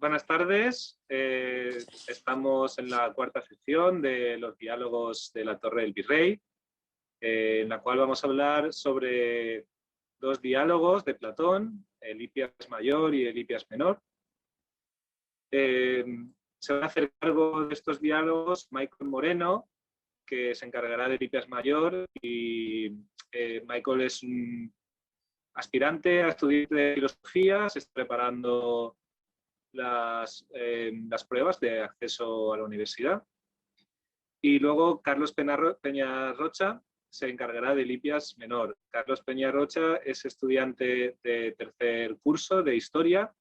Buenas tardes. Estamos en la cuarta sección de los diálogos de la Torre del Virrey, en la cual vamos a hablar sobre dos diálogos de Platón, el Hipias Mayor y el Hipias Menor. Se va a hacer cargo de estos diálogos Michael Moreno, que se encargará del Hipias Mayor, y Michael es un aspirante a estudiante de filosofía, se está preparando las pruebas de acceso a la universidad. Y luego Carlos Peñarrocha se encargará del Hipias Menor. Carlos Peñarrocha es estudiante de tercer curso de Historia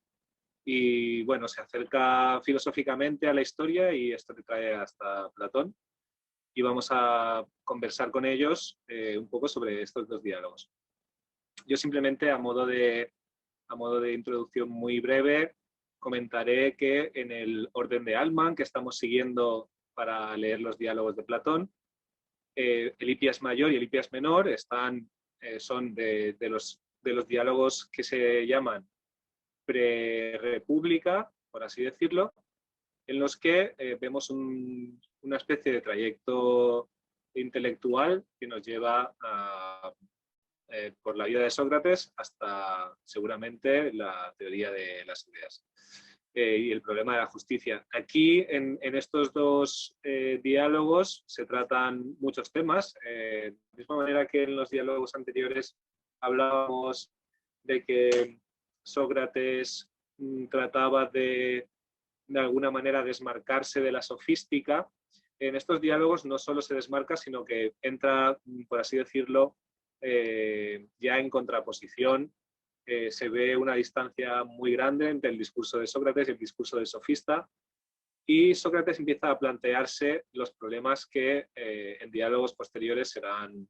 y bueno, se acerca filosóficamente a la historia y esto le trae hasta Platón. Y vamos a conversar con ellos un poco sobre estos dos diálogos. Yo simplemente a modo de introducción muy breve comentaré que en el orden de Alman que estamos siguiendo para leer los diálogos de Platón, el Hipias Mayor y el Hipias Menor son de los diálogos que se llaman pre-república, por así decirlo, en los que vemos una especie de trayecto intelectual que nos lleva por la vida de Sócrates hasta seguramente la teoría de las ideas y el problema de la justicia. Aquí en estos dos diálogos se tratan muchos temas, de la misma manera que en los diálogos anteriores hablábamos de que Sócrates trataba de alguna manera desmarcarse de la sofística. En estos diálogos no solo se desmarca, sino que entra, por así decirlo, ya en contraposición. Se ve una distancia muy grande entre el discurso de Sócrates y el discurso del sofista, y Sócrates empieza a plantearse los problemas que en diálogos posteriores serán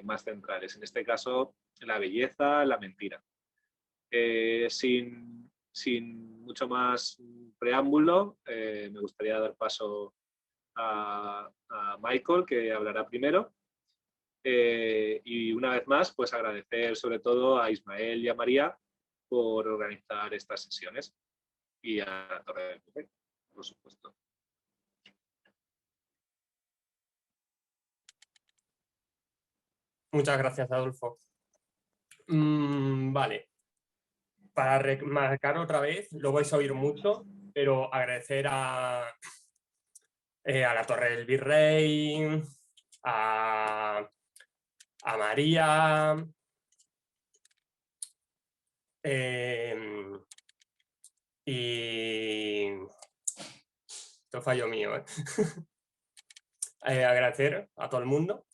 más centrales. En este caso, la belleza, la mentira. Sin mucho más preámbulo, me gustaría dar paso a Michael, que hablará primero. Y una vez más, pues agradecer sobre todo a Ismael y a María por organizar estas sesiones y a la Torre del Virrey, por supuesto. Muchas gracias, Adolfo. Vale. Para remarcar otra vez, lo vais a oír mucho, pero agradecer a la Torre del Virrey, a María, y esto fallo mío, agradecer a todo el mundo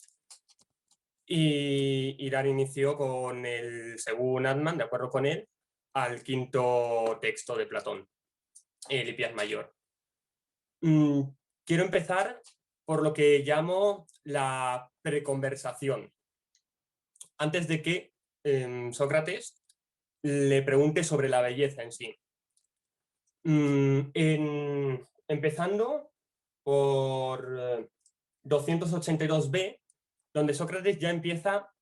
y dar inicio con el, según Adman, de acuerdo con él, al quinto texto de Platón, el Hipias Mayor. Quiero empezar por lo que llamo la preconversación, antes de que Sócrates le pregunte sobre la belleza en sí. Empezando por 282b, donde Sócrates ya empieza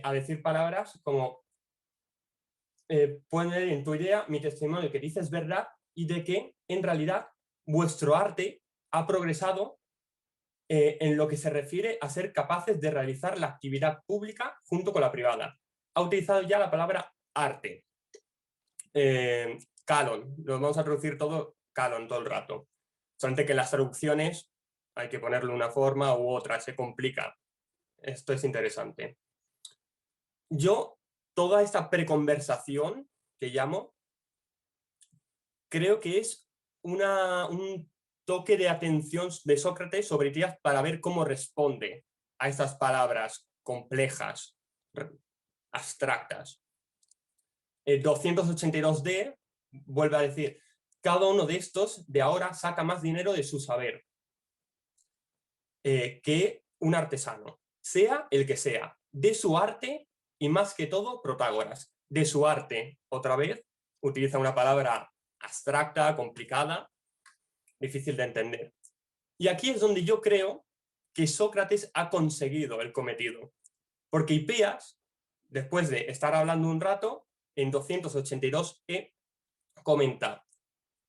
a decir palabras como pone en tu idea mi testimonio de que dices verdad y de que en realidad vuestro arte ha progresado en lo que se refiere a ser capaces de realizar la actividad pública junto con la privada. Ha utilizado ya la palabra arte. Canon, lo vamos a traducir todo canon todo el rato. Solamente que en las traducciones hay que ponerle una forma u otra, se complica. Esto es interesante. Yo, toda esta preconversación que llamo, creo que es un toque de atención de Sócrates sobre Hipias para ver cómo responde a estas palabras complejas, abstractas. El 282d vuelve a decir, cada uno de estos de ahora saca más dinero de su saber que un artesano, sea el que sea, de su arte y más que todo Protágoras. De su arte, otra vez, utiliza una palabra abstracta, complicada, difícil de entender. Y aquí es donde yo creo que Sócrates ha conseguido el cometido. Porque Hipias, después de estar hablando un rato, en 282e comenta,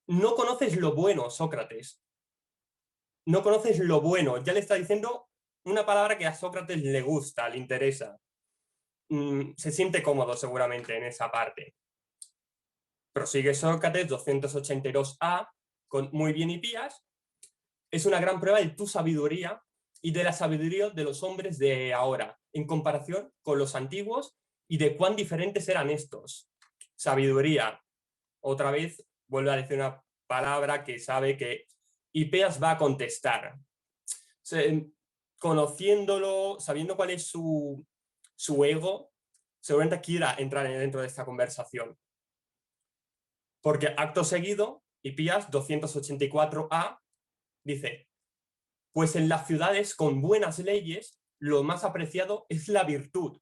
no conoces lo bueno, Sócrates. No conoces lo bueno. Ya le está diciendo una palabra que a Sócrates le gusta, le interesa. Se siente cómodo seguramente en esa parte. Prosigue Sócrates 282a con muy bien Hipías. Es una gran prueba de tu sabiduría y de la sabiduría de los hombres de ahora, en comparación con los antiguos y de cuán diferentes eran estos. Sabiduría. Otra vez vuelve a decir una palabra que sabe que Hipías va a contestar. Conociéndolo, sabiendo cuál es su ego, seguramente quiera entrar dentro de esta conversación. Porque acto seguido, Hipías 284a dice, pues en las ciudades con buenas leyes, lo más apreciado es la virtud.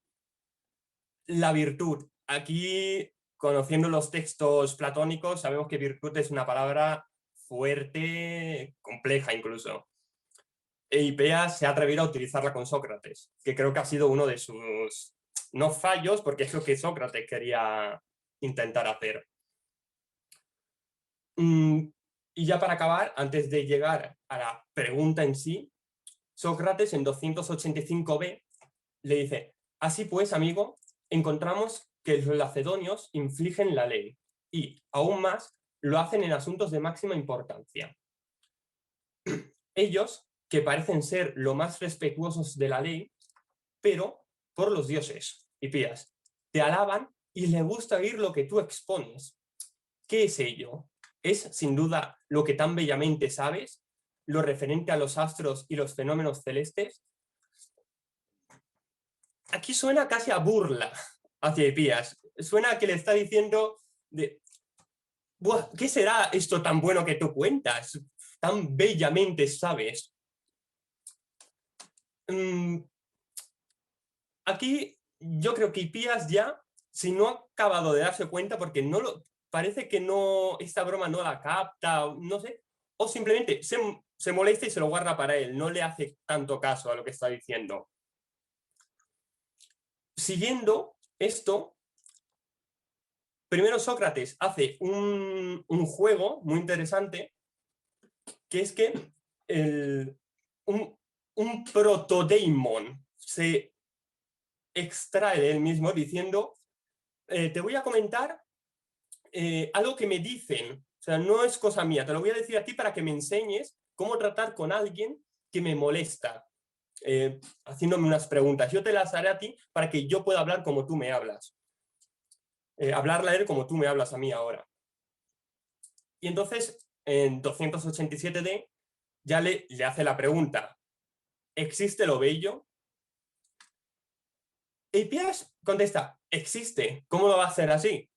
La virtud. Aquí, conociendo los textos platónicos, sabemos que virtud es una palabra fuerte, compleja incluso. E Hipías se ha atrevido a utilizarla con Sócrates, que creo que ha sido uno de sus, no fallos, porque es lo que Sócrates quería intentar hacer. Y ya para acabar, antes de llegar a la pregunta en sí, Sócrates en 285b le dice, así pues, amigo, encontramos que los lacedonios infligen la ley y, aún más, lo hacen en asuntos de máxima importancia. Ellos, que parecen ser lo más respetuosos de la ley, pero por los dioses, Hipías, te alaban y les gusta oír lo que tú expones. ¿Qué es ello? Es, sin duda, lo que tan bellamente sabes, lo referente a los astros y los fenómenos celestes. Aquí suena casi a burla hacia Hipías. Suena a que le está diciendo de, ¿qué será esto tan bueno que tú cuentas? Tan bellamente sabes. Aquí yo creo que Hipías ya, si no ha acabado de darse cuenta, porque parece que no, esta broma no la capta, no sé, o simplemente se molesta y se lo guarda para él, no le hace tanto caso a lo que está diciendo. Siguiendo esto, primero Sócrates hace un juego muy interesante, que es que un protodeimon se extrae de él mismo diciendo, te voy a comentar algo que me dicen, o sea, no es cosa mía, te lo voy a decir a ti para que me enseñes cómo tratar con alguien que me molesta, haciéndome unas preguntas. Yo te las haré a ti para que yo pueda hablar como tú me hablas. Hablarle a él como tú me hablas a mí ahora. Y entonces, en 287D, ya le hace la pregunta, ¿existe lo bello? Y Hipías contesta, existe, ¿cómo lo va a hacer así?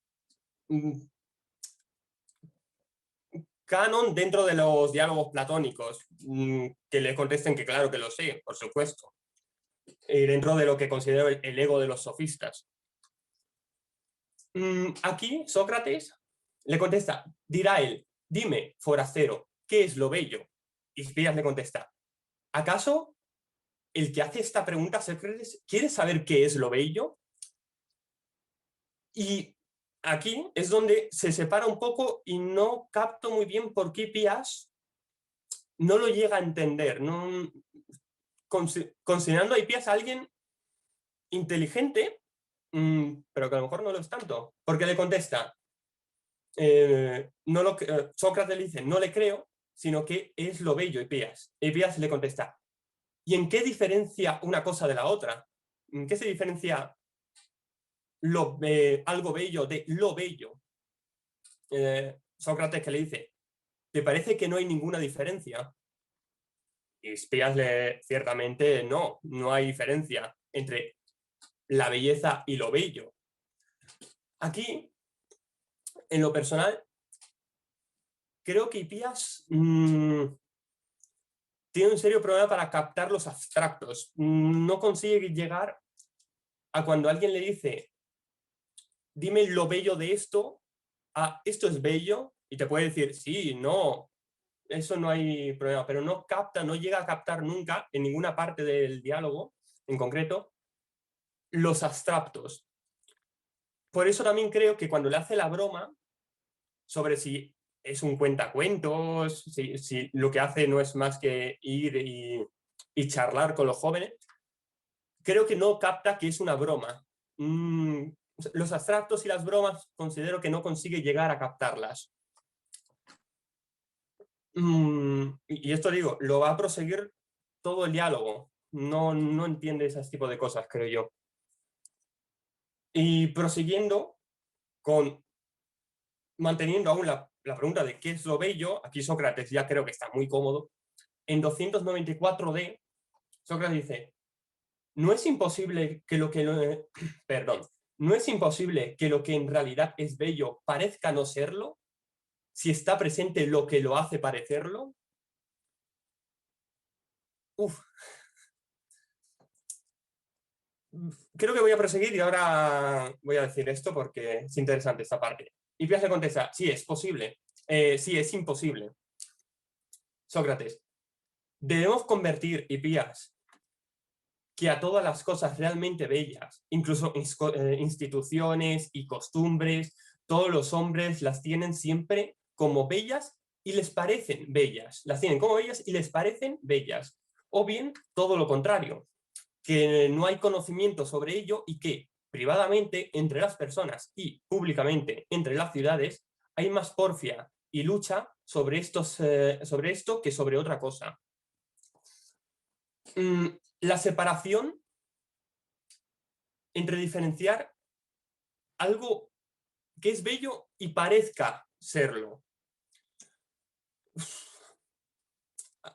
Canon dentro de los diálogos platónicos, que le contesten que claro que lo sé, por supuesto. Dentro de lo que considero el ego de los sofistas. Aquí Sócrates le contesta, dirá él, dime, forastero, ¿qué es lo bello? Y Hipías le contesta, ¿acaso el que hace esta pregunta, Sócrates, quiere saber qué es lo bello? Y aquí es donde se separa un poco y no capto muy bien por qué Hipías no lo llega a entender. No, considerando a Hipías a alguien inteligente, pero que a lo mejor no lo es tanto, porque le contesta, Sócrates le dice, no le creo, sino que es lo bello, Hipías. Hipías le contesta, ¿y en qué diferencia una cosa de la otra? ¿En qué se diferencia algo bello de lo bello? Sócrates que le dice, ¿te parece que no hay ninguna diferencia? Y Hipías ciertamente no hay diferencia entre la belleza y lo bello. Aquí, en lo personal, creo que Hipías tiene un serio problema para captar los abstractos. No consigue llegar a cuando alguien le dice, dime lo bello de esto, esto es bello, y te puede decir, sí, no, eso no hay problema, pero no capta, no llega a captar nunca, en ninguna parte del diálogo, en concreto, los abstractos. Por eso también creo que cuando le hace la broma sobre si es un cuentacuentos, si lo que hace no es más que ir y charlar con los jóvenes, creo que no capta que es una broma. Los abstractos y las bromas considero que no consigue llegar a captarlas. Y esto digo, lo va a proseguir todo el diálogo. No entiende ese tipo de cosas, creo yo. Y prosiguiendo manteniendo aún la pregunta de qué es lo bello, aquí Sócrates ya creo que está muy cómodo. En 294D, Sócrates dice, no es imposible que perdón, no es imposible que lo que en realidad es bello parezca no serlo, si está presente lo que lo hace parecerlo. Uf. Creo que voy a proseguir y ahora voy a decir esto porque es interesante esta parte. Hipías le contesta, sí, es posible. Sí, es imposible. Sócrates, debemos convertir, Hipías, que a todas las cosas realmente bellas, incluso instituciones y costumbres, todos los hombres las tienen siempre como bellas y les parecen bellas. Las tienen como bellas y les parecen bellas. O bien, todo lo contrario, que no hay conocimiento sobre ello y que privadamente entre las personas y públicamente entre las ciudades hay más porfia y lucha sobre esto que sobre otra cosa. La separación entre diferenciar algo que es bello y parezca serlo.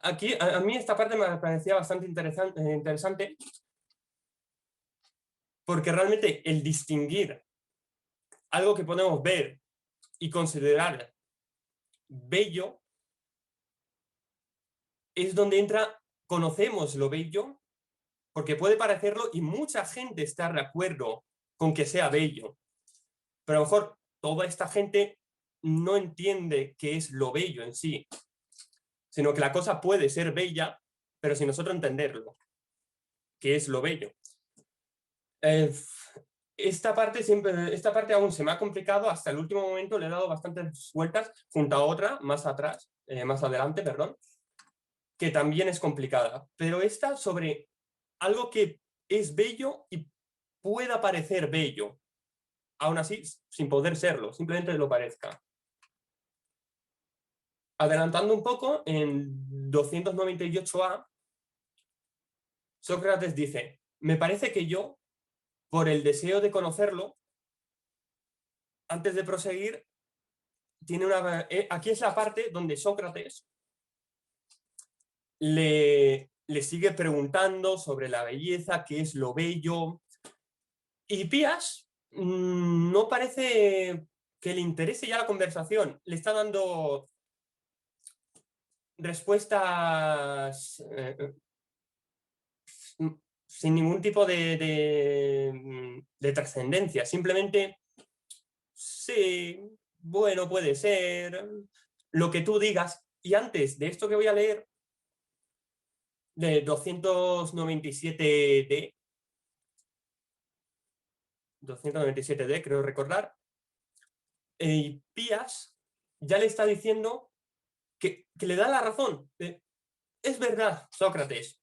Aquí, a mí esta parte me parecía bastante interesante porque realmente el distinguir algo que podemos ver y considerar bello es donde conocemos lo bello, porque puede parecerlo y mucha gente está de acuerdo con que sea bello, pero a lo mejor toda esta gente no entiende qué es lo bello en sí, sino que la cosa puede ser bella, pero sin nosotros entenderlo, qué es lo bello. Esta parte aún se me ha complicado, hasta el último momento le he dado bastantes vueltas junto a otra, más adelante, perdón, que también es complicada, pero esta sobre algo que es bello y pueda parecer bello, aún así sin poder serlo, simplemente lo parezca. Adelantando un poco, en 298A, Sócrates dice, me parece que yo, por el deseo de conocerlo, antes de proseguir, aquí es la parte donde Sócrates le sigue preguntando sobre la belleza, qué es lo bello, y Hipías no parece que le interese ya la conversación, le está dando respuestas sin ningún tipo de trascendencia, simplemente sí, bueno, puede ser, lo que tú digas. Y antes de esto que voy a leer, de 297D, creo recordar, Hipías ya le está diciendo que le da la razón. Es verdad, Sócrates.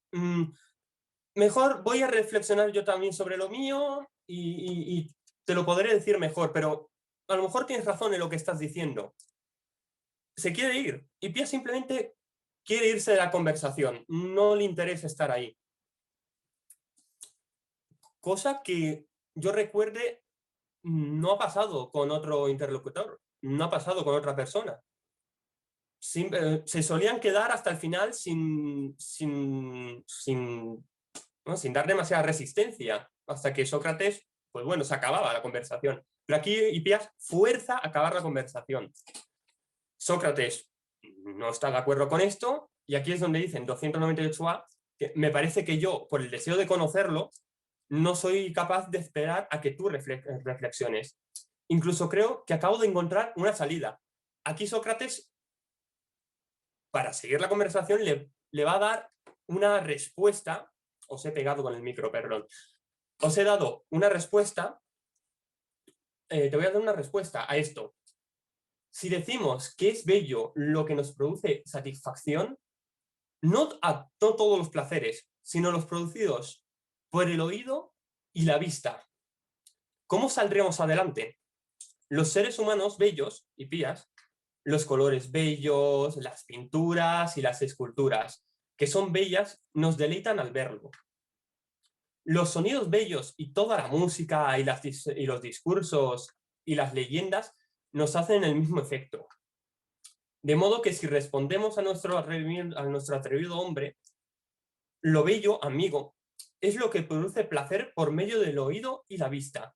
Mejor voy a reflexionar yo también sobre lo mío y te lo podré decir mejor, pero a lo mejor tienes razón en lo que estás diciendo. Se quiere ir. Hipías simplemente quiere irse de la conversación. No le interesa estar ahí. Cosa que yo recuerde no ha pasado con otro interlocutor, no ha pasado con otra persona. Se solían quedar hasta el final sin dar demasiada resistencia, hasta que Sócrates, pues bueno, se acababa la conversación. Pero aquí Hipías fuerza a acabar la conversación. Sócrates no está de acuerdo con esto, y aquí es donde dicen 298A, que me parece que yo, por el deseo de conocerlo, no soy capaz de esperar a que tú reflexiones. Incluso creo que acabo de encontrar una salida. Aquí Sócrates, para seguir la conversación, le va a dar una respuesta. Os he pegado con el micro, perdón. Os he dado una respuesta. Te voy a dar una respuesta a esto. si decimos que es bello lo que nos produce satisfacción, no todos los placeres, sino los producidos por el oído y la vista. ¿Cómo saldremos adelante? Los seres humanos bellos y pías, los colores bellos, las pinturas y las esculturas, que son bellas, nos deleitan al verlo. Los sonidos bellos y toda la música y los discursos y las leyendas nos hacen el mismo efecto. De modo que si respondemos a nuestro atrevido hombre, lo bello, amigo, es lo que produce placer por medio del oído y la vista.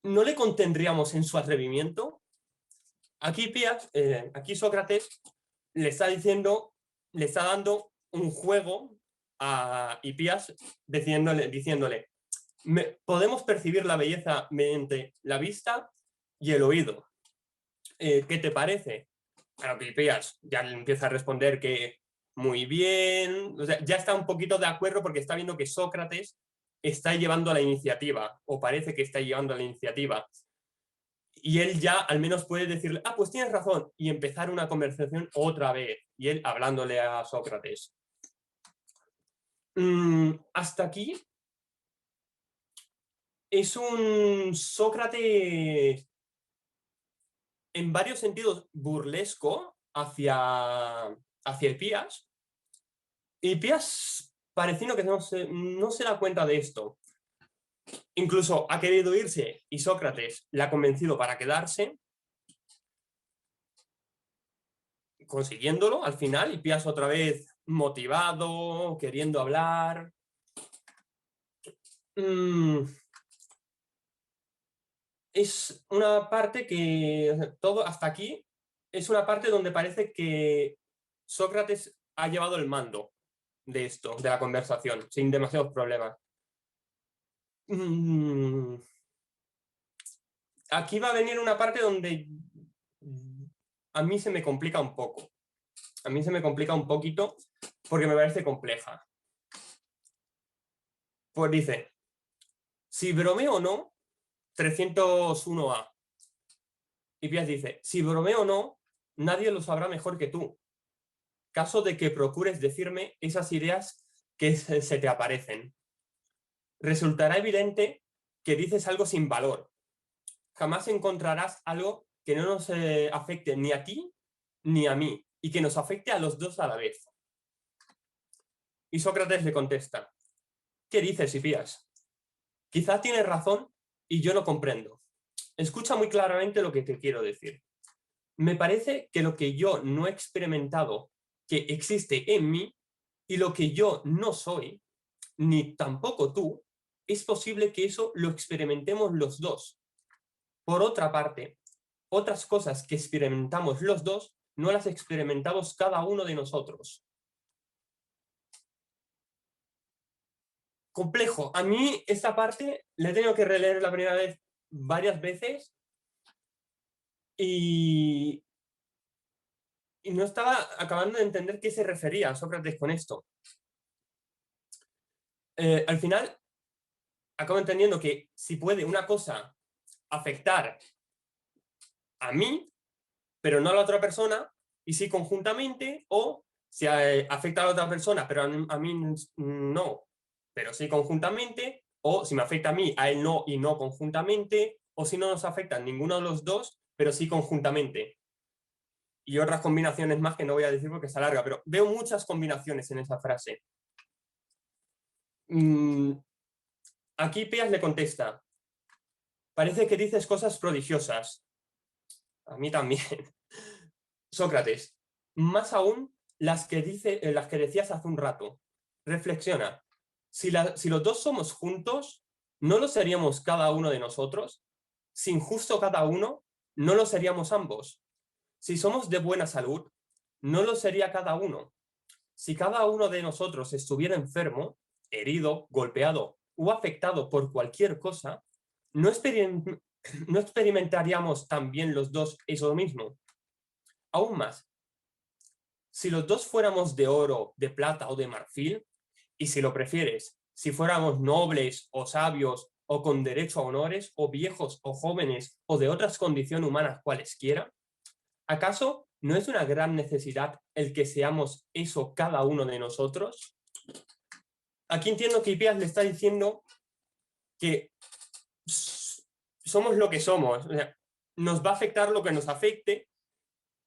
¿No le contendríamos en su atrevimiento? Aquí Sócrates le está dando un juego a Hipías diciéndole, podemos percibir la belleza mediante la vista y el oído. ¿Qué te parece? A lo que Hipías ya le empieza a responder que muy bien, o sea, ya está un poquito de acuerdo porque está viendo que Sócrates está llevando la iniciativa, o parece que está llevando la iniciativa. Y él ya al menos puede decirle, pues tienes razón, y empezar una conversación otra vez, y él hablándole a Sócrates. Hasta aquí es un Sócrates en varios sentidos burlesco hacia Hipías. Hipías pareciendo que no se da cuenta de esto. Incluso ha querido irse y Sócrates la ha convencido para quedarse, consiguiéndolo al final. Hipías otra vez motivado, queriendo hablar. Es una parte que todo hasta aquí es una parte donde parece que Sócrates ha llevado el mando de esto, de la conversación, sin demasiados problemas. Aquí va a venir una parte donde a mí se me complica un poco. A mí se me complica un poquito porque me parece compleja. Pues dice, si bromeo o no, 301A. Hipías dice, si bromeo o no, nadie lo sabrá mejor que tú. Caso de que procures decirme esas ideas que se te aparecen. Resultará evidente que dices algo sin valor. Jamás encontrarás algo que no nos afecte ni a ti ni a mí, y que nos afecte a los dos a la vez. Y Sócrates le contesta, ¿qué dices, Hipías? Quizá tienes razón y yo no comprendo. Escucha muy claramente lo que te quiero decir. Me parece que lo que yo no he experimentado que existe en mí y lo que yo no soy, ni tampoco tú, es posible que eso lo experimentemos los dos. Por otra parte, otras cosas que experimentamos los dos no las experimentamos cada uno de nosotros. Complejo. A mí esta parte la he tenido que releer la primera vez varias veces y no estaba acabando de entender qué se refería Sócrates con esto. Al final acabo entendiendo que si puede una cosa afectar a mí, pero no a la otra persona, y si conjuntamente, o si afecta a la otra persona, pero a mí no, pero sí conjuntamente, o si me afecta a mí, a él no y no conjuntamente, o si no nos afecta a ninguno de los dos, pero sí conjuntamente. Y otras combinaciones más que no voy a decir porque está larga, pero veo muchas combinaciones en esa frase. Aquí Hipías le contesta, parece que dices cosas prodigiosas. A mí también. Sócrates, más aún las que decías hace un rato. Reflexiona, si los dos somos juntos, ¿no lo seríamos cada uno de nosotros? Sin justo cada uno, ¿no lo seríamos ambos? Si somos de buena salud, ¿no lo sería cada uno? Si cada uno de nosotros estuviera enfermo, herido, golpeado o afectado por cualquier cosa, ¿no experimentaríamos también los dos eso mismo? Aún más, si los dos fuéramos de oro, de plata o de marfil, y si lo prefieres, si fuéramos nobles o sabios o con derecho a honores, o viejos o jóvenes, o de otras condiciones humanas cualesquiera? ¿Acaso no es una gran necesidad el que seamos eso cada uno de nosotros? Aquí entiendo que Hipías le está diciendo que somos lo que somos. O sea, nos va a afectar lo que nos afecte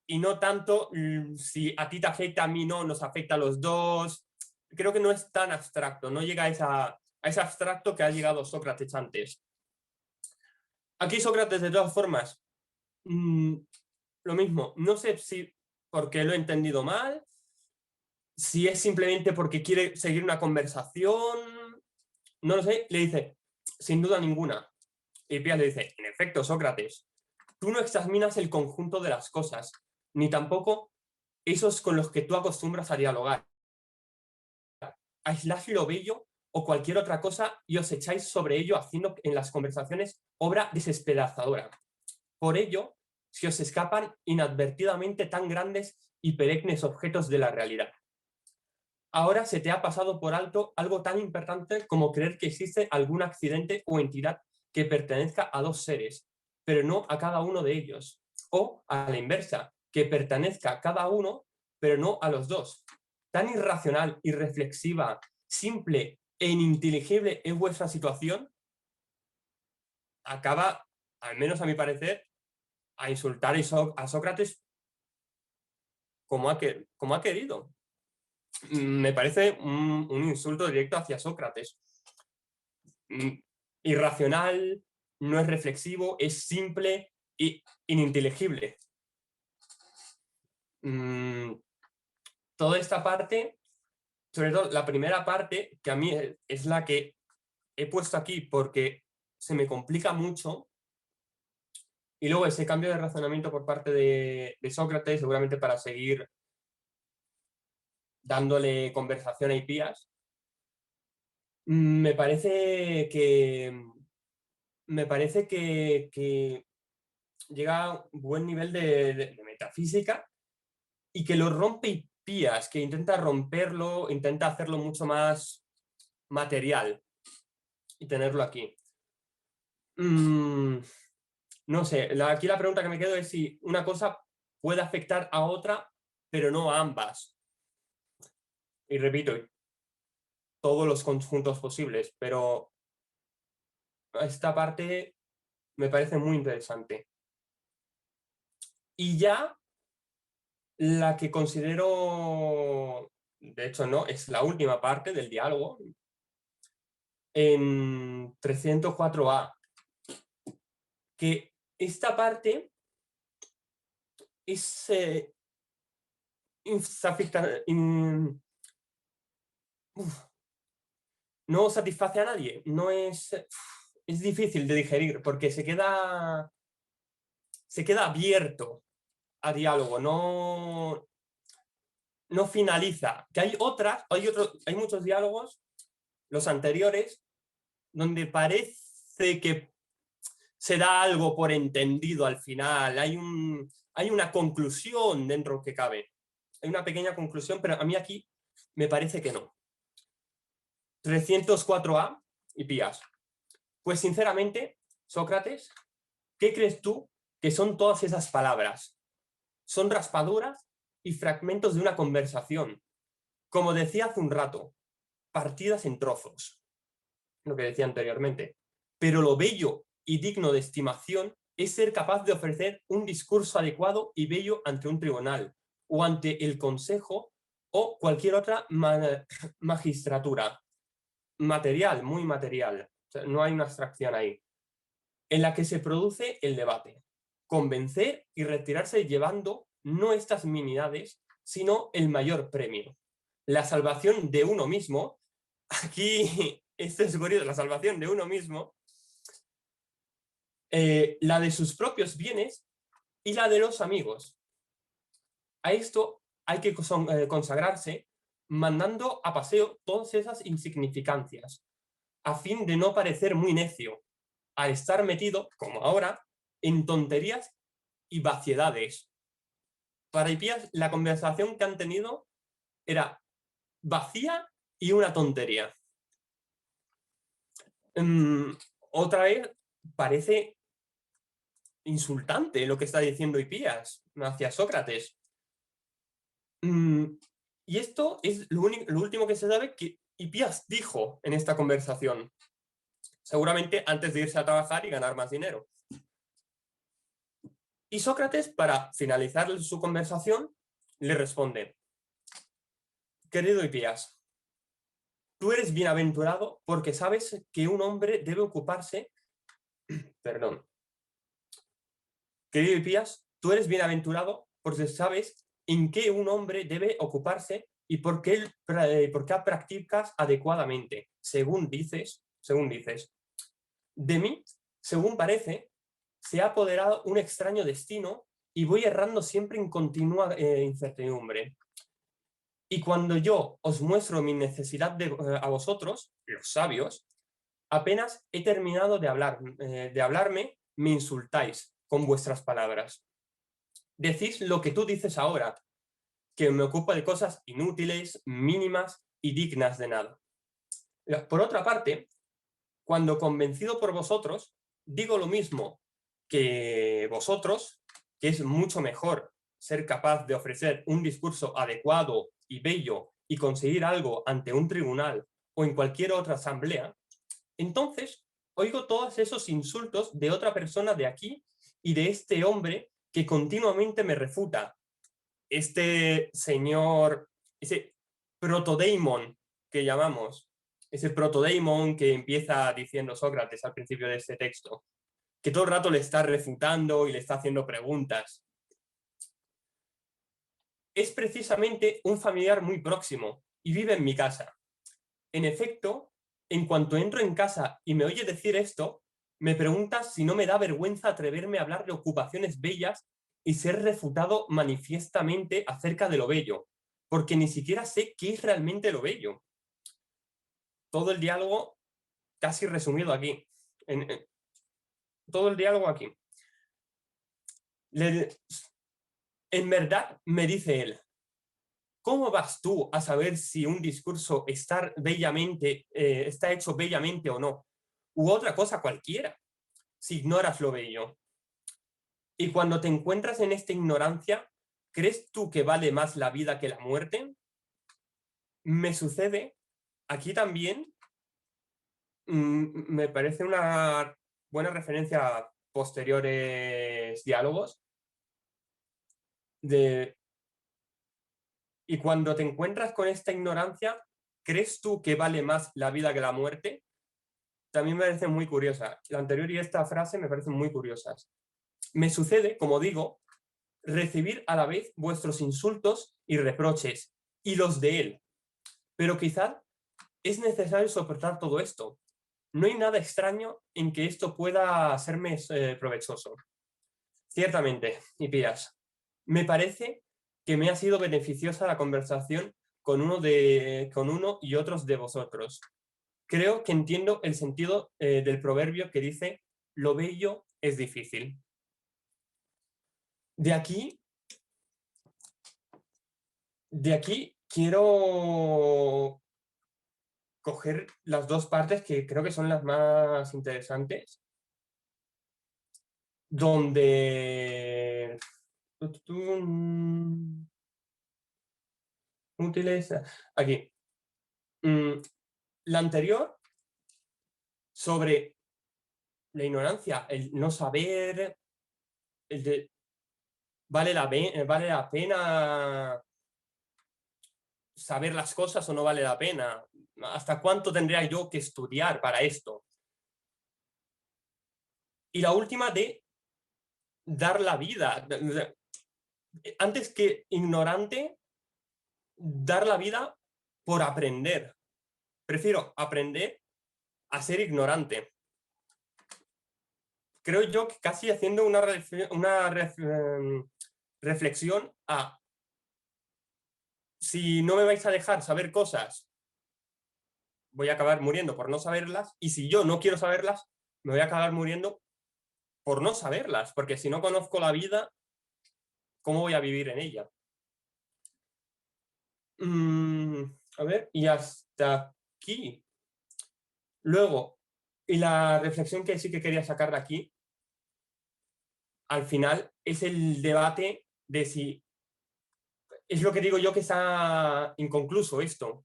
y no tanto si a ti te afecta, a mí no, nos afecta a los dos. Creo que no es tan abstracto, no llega a ese abstracto que ha llegado Sócrates antes. Aquí Sócrates, de todas formas, lo mismo, no sé si porque lo he entendido mal, si es simplemente porque quiere seguir una conversación, no lo sé, le dice, sin duda ninguna. Y Hipías le dice, en efecto, Sócrates, tú no examinas el conjunto de las cosas, ni tampoco esos con los que tú acostumbras a dialogar. Aisláis lo bello o cualquier otra cosa y os echáis sobre ello haciendo en las conversaciones obra desesperanzadora. Por ello, se os escapan inadvertidamente tan grandes y perennes objetos de la realidad. Ahora se te ha pasado por alto algo tan importante como creer que existe algún accidente o entidad que pertenezca a dos seres, pero no a cada uno de ellos. O, a la inversa, que pertenezca a cada uno, pero no a los dos. Tan irracional, irreflexiva, simple e ininteligible es vuestra situación, acaba, al menos a mi parecer, a insultar a Sócrates como ha querido. Me parece un insulto directo hacia Sócrates. Irracional, no es reflexivo, es simple e ininteligible. Toda esta parte, sobre todo la primera parte, que a mí es la que he puesto aquí porque se me complica mucho, y luego ese cambio de razonamiento por parte de Sócrates, seguramente para seguir dándole conversación a Hipías, me parece que llega a un buen nivel de metafísica y que lo rompe Hipías, que intenta romperlo, intenta hacerlo mucho más material y tenerlo aquí. No sé, aquí la pregunta que me quedo es si una cosa puede afectar a otra, pero no a ambas. Y repito, todos los conjuntos posibles, pero esta parte me parece muy interesante. Y ya la que considero, de hecho no, es la última parte del diálogo, en 304A, que esta parte es no satisface a nadie, no es difícil de digerir porque se queda abierto a diálogo, no finaliza. Que hay muchos diálogos, los anteriores, donde parece que se da algo por entendido al final, hay una conclusión dentro que cabe. Hay una pequeña conclusión, pero a mí aquí me parece que no. 304A, Hipías. Pues sinceramente, Sócrates, ¿qué crees tú que son todas esas palabras? Son raspaduras y fragmentos de una conversación. Como decía hace un rato, partidas en trozos, lo que decía anteriormente. Pero lo bello y digno de estimación es ser capaz de ofrecer un discurso adecuado y bello ante un tribunal o ante el consejo o cualquier otra magistratura. Material, muy material. O sea, no hay una abstracción ahí. En la que se produce el debate. Convencer y retirarse llevando no estas minidades, sino el mayor premio. La salvación de uno mismo. Aquí, esto es curioso, la salvación de uno mismo. La de sus propios bienes y la de los amigos. A esto hay que consagrarse mandando a paseo todas esas insignificancias, a fin de no parecer muy necio, al estar metido, como ahora, en tonterías y vaciedades. Para Hipías, la conversación que han tenido era vacía y una tontería. otra vez parece insultante lo que está diciendo Hipías hacia Sócrates. Y esto es lo último que se sabe que Hipías dijo en esta conversación, seguramente antes de irse a trabajar y ganar más dinero. Y Sócrates, para finalizar su conversación, le responde: querido Hipías, tú eres bienaventurado porque sabes que un hombre debe ocuparse, perdón, querido Hipías, tú eres bienaventurado porque sabes en qué un hombre debe ocuparse y por qué practicas adecuadamente, según dices. De mí, según parece, se ha apoderado un extraño destino y voy errando siempre en continua incertidumbre. Y cuando yo os muestro mi necesidad a vosotros, los sabios, apenas he terminado de hablarme, me insultáis con vuestras palabras. Decís lo que tú dices ahora, que me ocupo de cosas inútiles, mínimas y dignas de nada. Por otra parte, cuando convencido por vosotros, digo lo mismo que vosotros, que es mucho mejor ser capaz de ofrecer un discurso adecuado y bello y conseguir algo ante un tribunal o en cualquier otra asamblea, entonces oigo todos esos insultos de otra persona de aquí y de este hombre que continuamente me refuta. Este señor, ese protodeimon que llamamos, ese protodeimon que empieza diciendo Sócrates al principio de este texto, que todo el rato le está refutando y le está haciendo preguntas. Es precisamente un familiar muy próximo y vive en mi casa. En efecto, en cuanto entro en casa y me oye decir esto, me pregunta si no me da vergüenza atreverme a hablar de ocupaciones bellas y ser refutado manifiestamente acerca de lo bello, porque ni siquiera sé qué es realmente lo bello. Todo el diálogo casi resumido aquí. Todo el diálogo aquí. En verdad, me dice él, ¿cómo vas tú a saber si un discurso está hecho bellamente o no? U otra cosa cualquiera, si ignoras lo bello. Y cuando te encuentras en esta ignorancia, ¿crees tú que vale más la vida que la muerte? Me sucede aquí también, me parece una buena referencia a posteriores diálogos, y cuando te encuentras con esta ignorancia, ¿crees tú que vale más la vida que la muerte? También me parece muy curiosa. La anterior y esta frase me parecen muy curiosas. Me sucede, como digo, recibir a la vez vuestros insultos y reproches, y los de él. Pero quizá es necesario soportar todo esto. No hay nada extraño en que esto pueda serme provechoso. Ciertamente, Hipías, me parece que me ha sido beneficiosa la conversación con uno y otros de vosotros. Creo que entiendo el sentido del proverbio que dice, lo bello es difícil. De aquí quiero coger las dos partes que creo que son las más interesantes, donde útiles, aquí. La anterior, sobre la ignorancia, el no saber, el de, vale la pena saber las cosas o no vale la pena. ¿Hasta cuánto tendría yo que estudiar para esto? Y la última de dar la vida. Antes que ignorante, dar la vida por aprender. Prefiero aprender a ser ignorante. Creo yo que casi haciendo una reflexión a si no me vais a dejar saber cosas, voy a acabar muriendo por no saberlas, y si yo no quiero saberlas, me voy a acabar muriendo por no saberlas, porque si no conozco la vida, ¿cómo voy a vivir en ella? A ver, y hasta aquí. Luego, Y la reflexión que sí que quería sacar de aquí, al final, es el debate de si, es lo que digo yo que está inconcluso esto.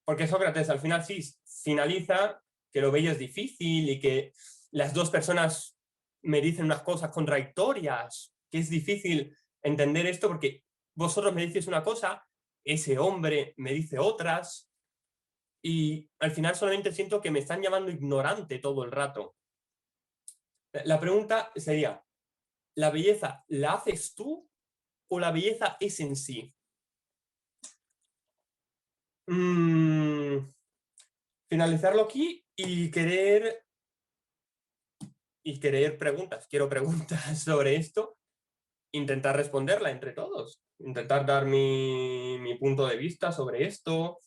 Porque Sócrates al final sí finaliza que lo bello es difícil y que las dos personas me dicen unas cosas contradictorias, que es difícil entender esto porque vosotros me dices una cosa, ese hombre me dice otras, y al final solamente siento que me están llamando ignorante todo el rato. La pregunta sería, ¿la belleza la haces tú o la belleza es en sí? Finalizarlo aquí quiero preguntas sobre esto, intentar responderla entre todos, intentar dar mi punto de vista sobre esto,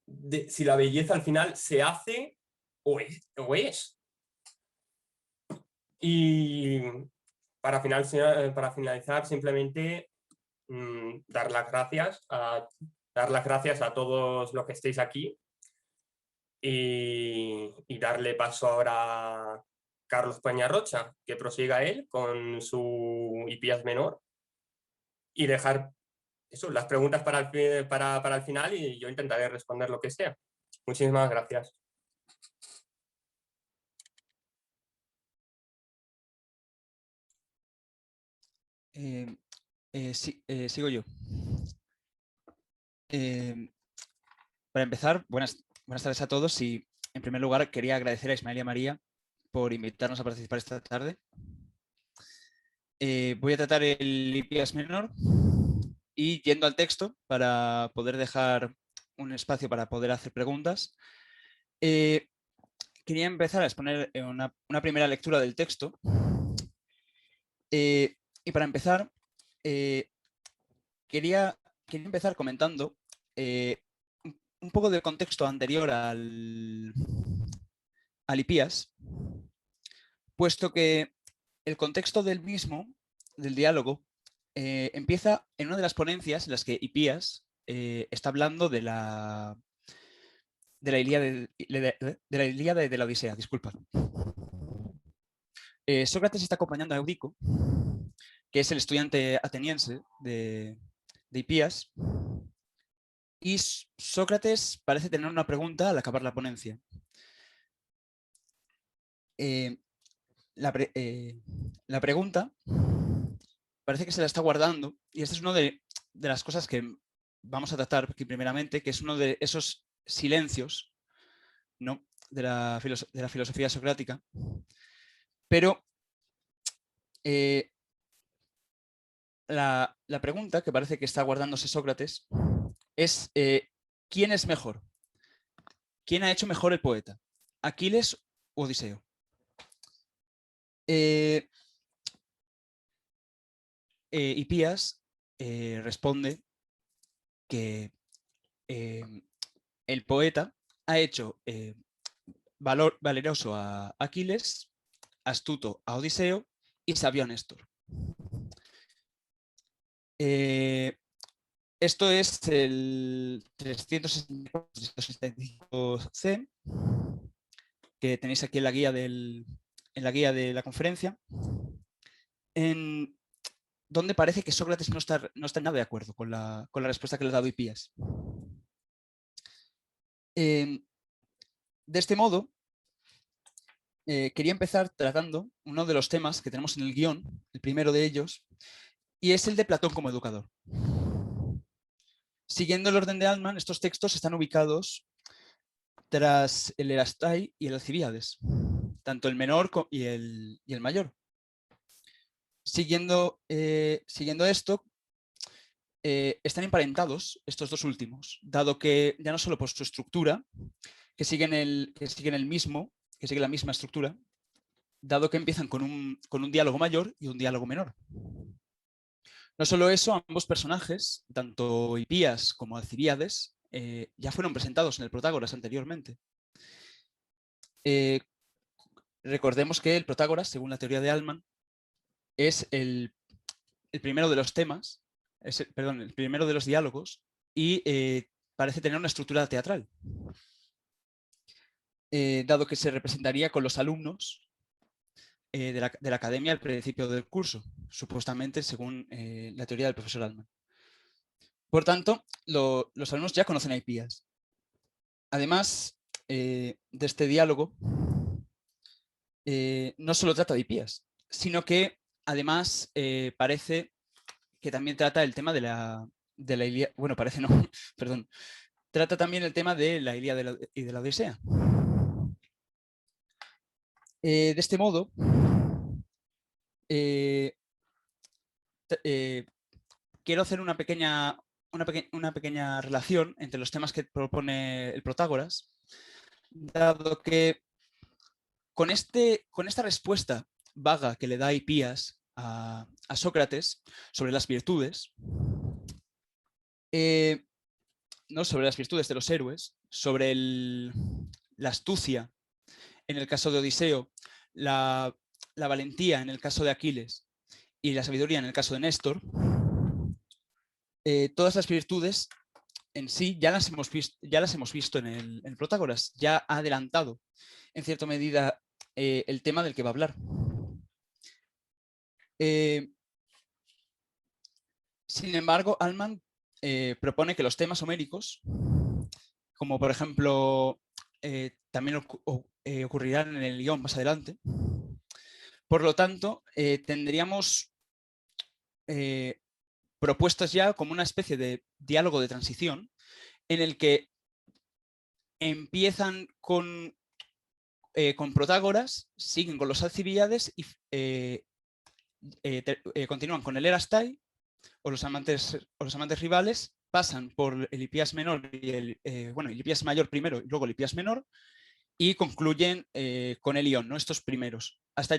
de si la belleza al final se hace o es. Y para finalizar simplemente dar las gracias a todos los que estéis aquí y darle paso ahora a Carlos Peñarrocha, que prosiga él con su Hipías menor y dejar eso, las preguntas para el final y yo intentaré responder lo que sea. Muchísimas gracias. Sí, sigo yo. Para empezar, buenas tardes a todos y en primer lugar quería agradecer a Ismael y a María por invitarnos a participar esta tarde. Voy a tratar el Hipías menor y yendo al texto para poder dejar un espacio para poder hacer preguntas. Quería empezar a exponer una primera lectura del texto y para empezar quería empezar comentando un poco del contexto anterior al Hipías, puesto que el contexto del mismo, del diálogo, empieza en una de las ponencias en las que Hipías está hablando de la Ilíada y de la Odisea, disculpa. Sócrates está acompañando a Eurico, que es el estudiante ateniense de Hipías, y Sócrates parece tener una pregunta al acabar la ponencia. La pregunta parece que se la está guardando y esta es una de las cosas que vamos a tratar aquí primeramente, que es uno de esos silencios, ¿no?, de la filosofía socrática. Pero la pregunta que parece que está guardándose Sócrates es ¿quién es mejor? ¿Quién ha hecho mejor el poeta? ¿Aquiles o Odiseo? Hipías responde que el poeta ha hecho valeroso a Aquiles, astuto a Odiseo y sabio a Néstor. Esto es el 365C, que tenéis aquí en la guía de la conferencia, en donde parece que Sócrates no está en nada de acuerdo con la respuesta que le ha dado Hipías. De este modo, quería empezar tratando uno de los temas que tenemos en el guión, el primero de ellos, y es el de Platón como educador. Siguiendo el orden de Altmann, estos textos están ubicados tras el Erastai y el Alcibíades, tanto el menor y el mayor. Siguiendo esto, están emparentados estos dos últimos, dado que ya no solo por su estructura, que siguen la misma estructura, dado que empiezan con un diálogo mayor y un diálogo menor. No solo eso, ambos personajes, tanto Hipías como Alcibíades, ya fueron presentados en el Protágoras anteriormente. Recordemos que el Protágoras, según la teoría de Altmann, es el primero de los temas, el primero de los diálogos y parece tener una estructura teatral. dado que se representaría con los alumnos de la academia al principio del curso, supuestamente según la teoría del profesor Altman. Por tanto, los alumnos ya conocen a Hipías. Además de este diálogo, no solo trata de Hipías, sino que además parece que también trata el tema de la Ilíada. Bueno, parece no, perdón. Trata también el tema de la Ilíada y de la Odisea. De este modo, quiero hacer una pequeña relación entre los temas que propone el Protágoras, dado que con esta respuesta vaga que le da Hipías a Sócrates sobre las virtudes, no sobre las virtudes de los héroes, sobre la astucia en el caso de Odiseo, la valentía en el caso de Aquiles y la sabiduría en el caso de Néstor, todas las virtudes en sí ya las hemos visto en el Protágoras, ya ha adelantado en cierta medida el tema del que va a hablar. Sin embargo, Altman propone que los temas homéricos, como por ejemplo también ocurrirán en el guión más adelante, por lo tanto tendríamos propuestos ya como una especie de diálogo de transición en el que empiezan con Protágoras, siguen con los Alcibíades y continúan con el Erastai o los amantes rivales, pasan por el Hipías menor y el Hipías mayor primero y luego el Hipías menor y concluyen con el Ión, ¿no? Estos primeros, hasta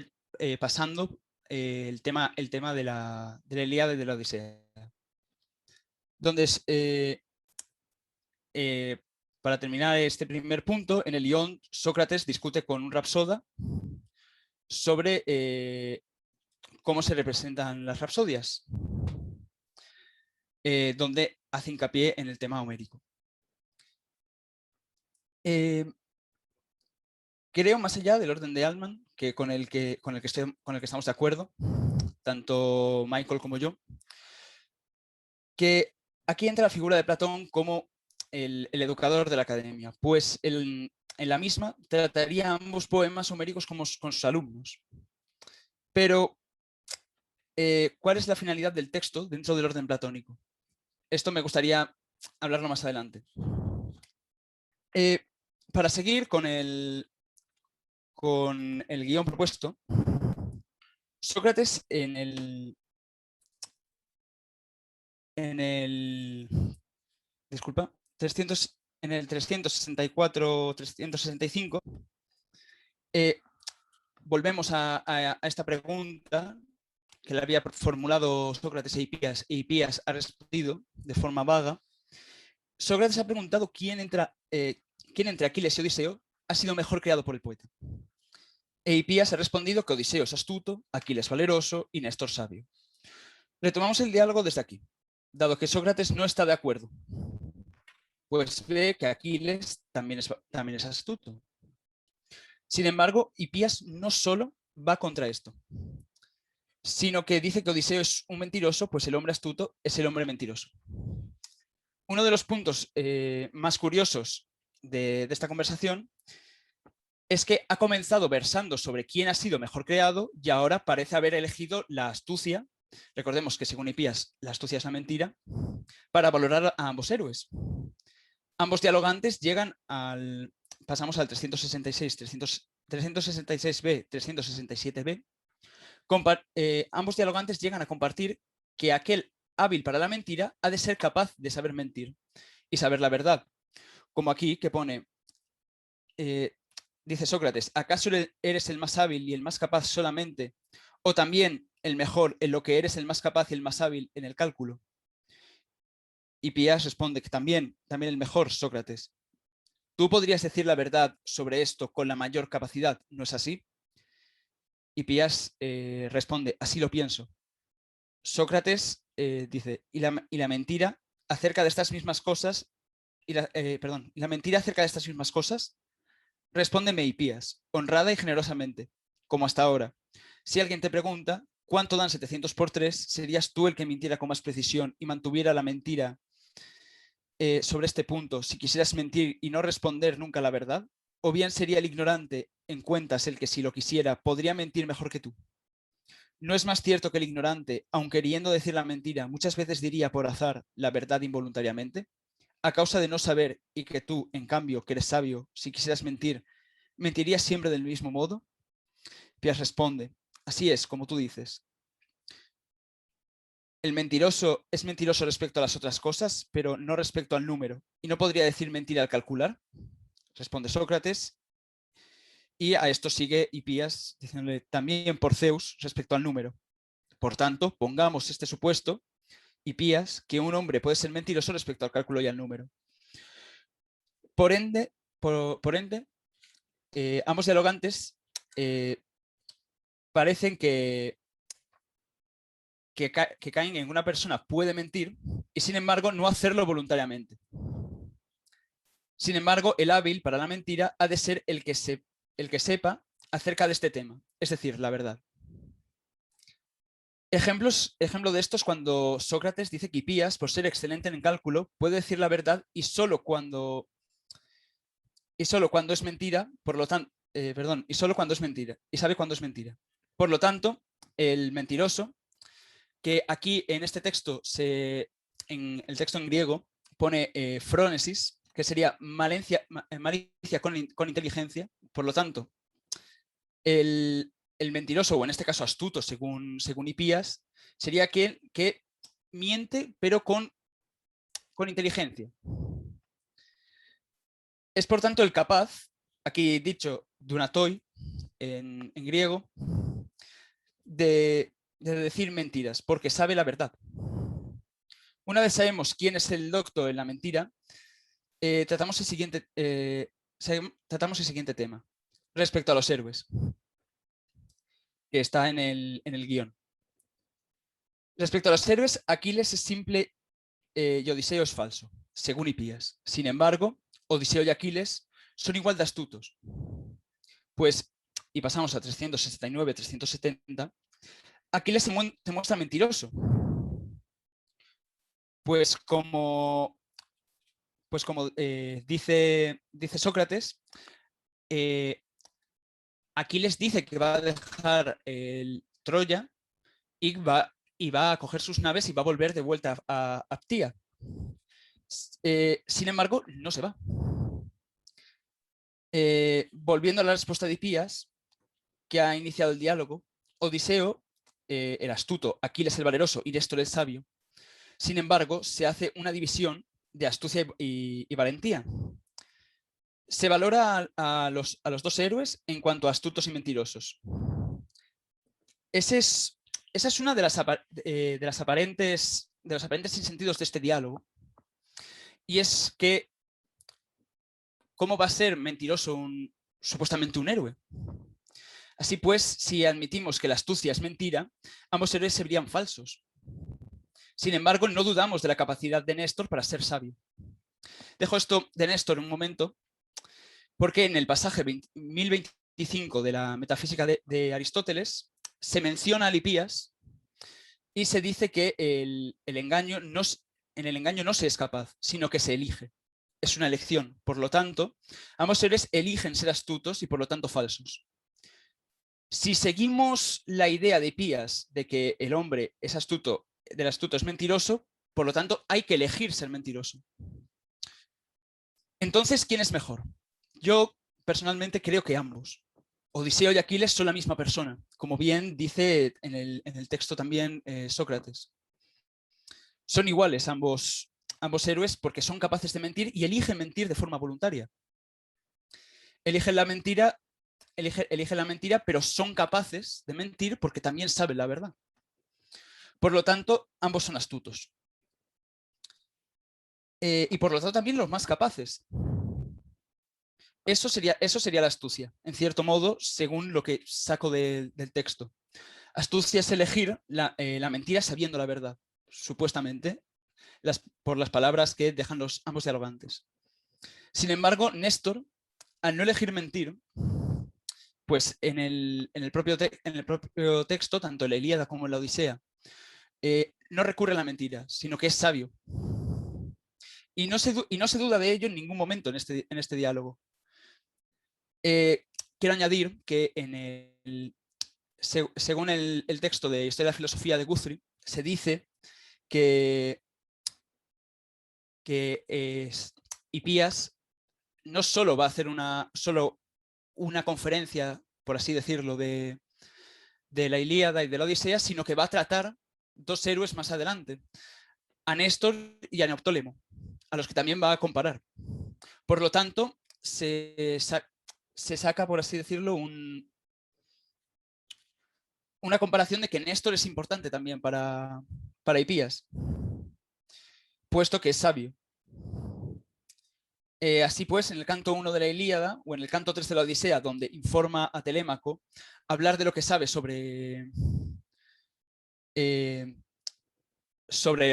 pasando el tema de la Ilíada y de la Odisea. Donde para terminar este primer punto, en el Ión Sócrates discute con un rapsoda sobre cómo se representan las rapsodias, donde hace hincapié en el tema homérico. Creo, más allá del orden de Altman, que con el que estamos de acuerdo, tanto Michael como yo, que aquí entra la figura de Platón como el educador de la academia, pues en la misma trataría ambos poemas homéricos con sus alumnos. Pero, ¿cuál es la finalidad del texto dentro del orden platónico? Esto me gustaría hablarlo más adelante. Para seguir con el guión propuesto, Sócrates en el 364-365, volvemos a esta pregunta que le había formulado Sócrates e Hipías ha respondido de forma vaga. Sócrates ha preguntado quién entre Aquiles y Odiseo ha sido mejor creado por el poeta. E Hipías ha respondido que Odiseo es astuto, Aquiles valeroso y Néstor sabio. Retomamos el diálogo desde aquí, dado que Sócrates no está de acuerdo, pues ve que Aquiles también es astuto. Sin embargo, Hipías no solo va contra esto, sino que dice que Odiseo es un mentiroso, pues el hombre astuto es el hombre mentiroso. Uno de los puntos más curiosos de esta conversación es que ha comenzado versando sobre quién ha sido mejor creado y ahora parece haber elegido la astucia. Recordemos que según Hipías la astucia es la mentira, para valorar a ambos héroes. Ambos dialogantes llegan pasamos al 366B, 367B. Ambos dialogantes llegan a compartir que aquel hábil para la mentira ha de ser capaz de saber mentir y saber la verdad. Como aquí que pone, dice Sócrates, ¿acaso eres el más hábil y el más capaz solamente? ¿O también el mejor en lo que eres el más capaz y el más hábil en el cálculo? Hipías responde que también el mejor, Sócrates. Tú podrías decir la verdad sobre esto con la mayor capacidad, ¿no es así? Hipías responde, así lo pienso. Sócrates dice, y la mentira acerca de estas mismas cosas, la mentira acerca de estas mismas cosas Respóndeme, Hipías, honrada y generosamente, como hasta ahora. Si alguien te pregunta cuánto dan 700 por 3, ¿serías tú el que mintiera con más precisión y mantuviera la mentira sobre este punto si quisieras mentir y no responder nunca la verdad? ¿O bien sería el ignorante en cuentas el que, si lo quisiera, podría mentir mejor que tú? ¿No es más cierto que el ignorante, aun queriendo decir la mentira, muchas veces diría por azar la verdad involuntariamente? A causa de no saber, y que tú, en cambio, que eres sabio, si quisieras mentir, ¿mentirías siempre del mismo modo? Hipías responde, así es, como tú dices. El mentiroso es mentiroso respecto a las otras cosas, pero no respecto al número. ¿Y no podría decir mentira al calcular? Responde Sócrates. Y a esto sigue Hipías diciéndole también por Zeus respecto al número. Por tanto, pongamos este supuesto, Hipías, que un hombre puede ser mentiroso respecto al cálculo y al número. Por ende, ambos dialogantes parecen que caen en una persona puede mentir y sin embargo no hacerlo voluntariamente. Sin embargo, el hábil para la mentira ha de ser el que sepa acerca de este tema, es decir, la verdad. Ejemplo de esto es cuando Sócrates dice que Hipías, por ser excelente en el cálculo, puede decir la verdad y solo cuando es mentira, por lo tanto, y solo cuando es mentira, y sabe cuándo es mentira. Por lo tanto, el mentiroso, que aquí en este texto, en el texto en griego, pone phronesis, que sería malicia con inteligencia. Por lo tanto, el mentiroso, o en este caso astuto, según Hipías, sería aquel que miente, pero con inteligencia. Es por tanto el capaz, aquí dicho dunatoi en griego, de decir mentiras, porque sabe la verdad. Una vez sabemos quién es el docto en la mentira, tratamos el siguiente tema respecto a los héroes, que está en el guión. Respecto a los héroes, Aquiles es simple y Odiseo es falso, según Hipías. Sin embargo, Odiseo y Aquiles son igual de astutos. Pues, y pasamos a 369-370, Aquiles se muestra mentiroso. Pues como dice Sócrates, Aquiles dice que va a dejar el Troya y va a coger sus naves y va a volver de vuelta a Ptía. Sin embargo, no se va. Volviendo a la respuesta de Hipías, que ha iniciado el diálogo, Odiseo, el astuto, Aquiles el valeroso y Néstor el sabio. Sin embargo, se hace una división de astucia y valentía. Se valora a los dos héroes en cuanto a astutos y mentirosos. Esa es una de las aparentes sinsentidos de este diálogo. Y es que, ¿cómo va a ser mentiroso supuestamente un héroe? Así pues, si admitimos que la astucia es mentira, ambos héroes serían falsos. Sin embargo, no dudamos de la capacidad de Néstor para ser sabio. Dejo esto de Néstor un momento, porque en el pasaje 1025 de la Metafísica de Aristóteles se menciona a Hipías y se dice que en el engaño no se es capaz, sino que se elige. Es una elección. Por lo tanto, ambos seres eligen ser astutos y por lo tanto falsos. Si seguimos la idea de Hipías de que el hombre es astuto, del astuto es mentiroso, por lo tanto hay que elegir ser mentiroso. Entonces, ¿quién es mejor? Yo personalmente creo que ambos. Odiseo y Aquiles son la misma persona, como bien dice en el texto también Sócrates. Son iguales ambos héroes porque son capaces de mentir y eligen mentir de forma voluntaria. Eligen la mentira, pero son capaces de mentir porque también saben la verdad. Por lo tanto, ambos son astutos. Y por lo tanto también los más capaces. Eso sería la astucia, en cierto modo, según lo que saco del texto. Astucia es elegir la mentira sabiendo la verdad, supuestamente, por las palabras que dejan ambos dialogantes. Sin embargo, Néstor al no elegir mentir, pues en el propio texto, tanto en la Ilíada como en la Odisea, no recurre a la mentira, sino que es sabio. Y no se duda de ello en ningún momento en este diálogo. Quiero añadir que según el texto de Historia de la Filosofía de Guthrie, se dice que Hipías no solo va a hacer una conferencia, por así decirlo, de la Ilíada y de la Odisea, sino que va a tratar dos héroes más adelante, a Néstor y a Neoptólemo, a los que también va a comparar. Por lo tanto, se saca, por así decirlo, una comparación de que Néstor es importante también para Hipías, puesto que es sabio. Así pues, en el canto 1 de la Ilíada o en el canto 3 de la Odisea, donde informa a Telémaco, hablar de lo que sabe sobre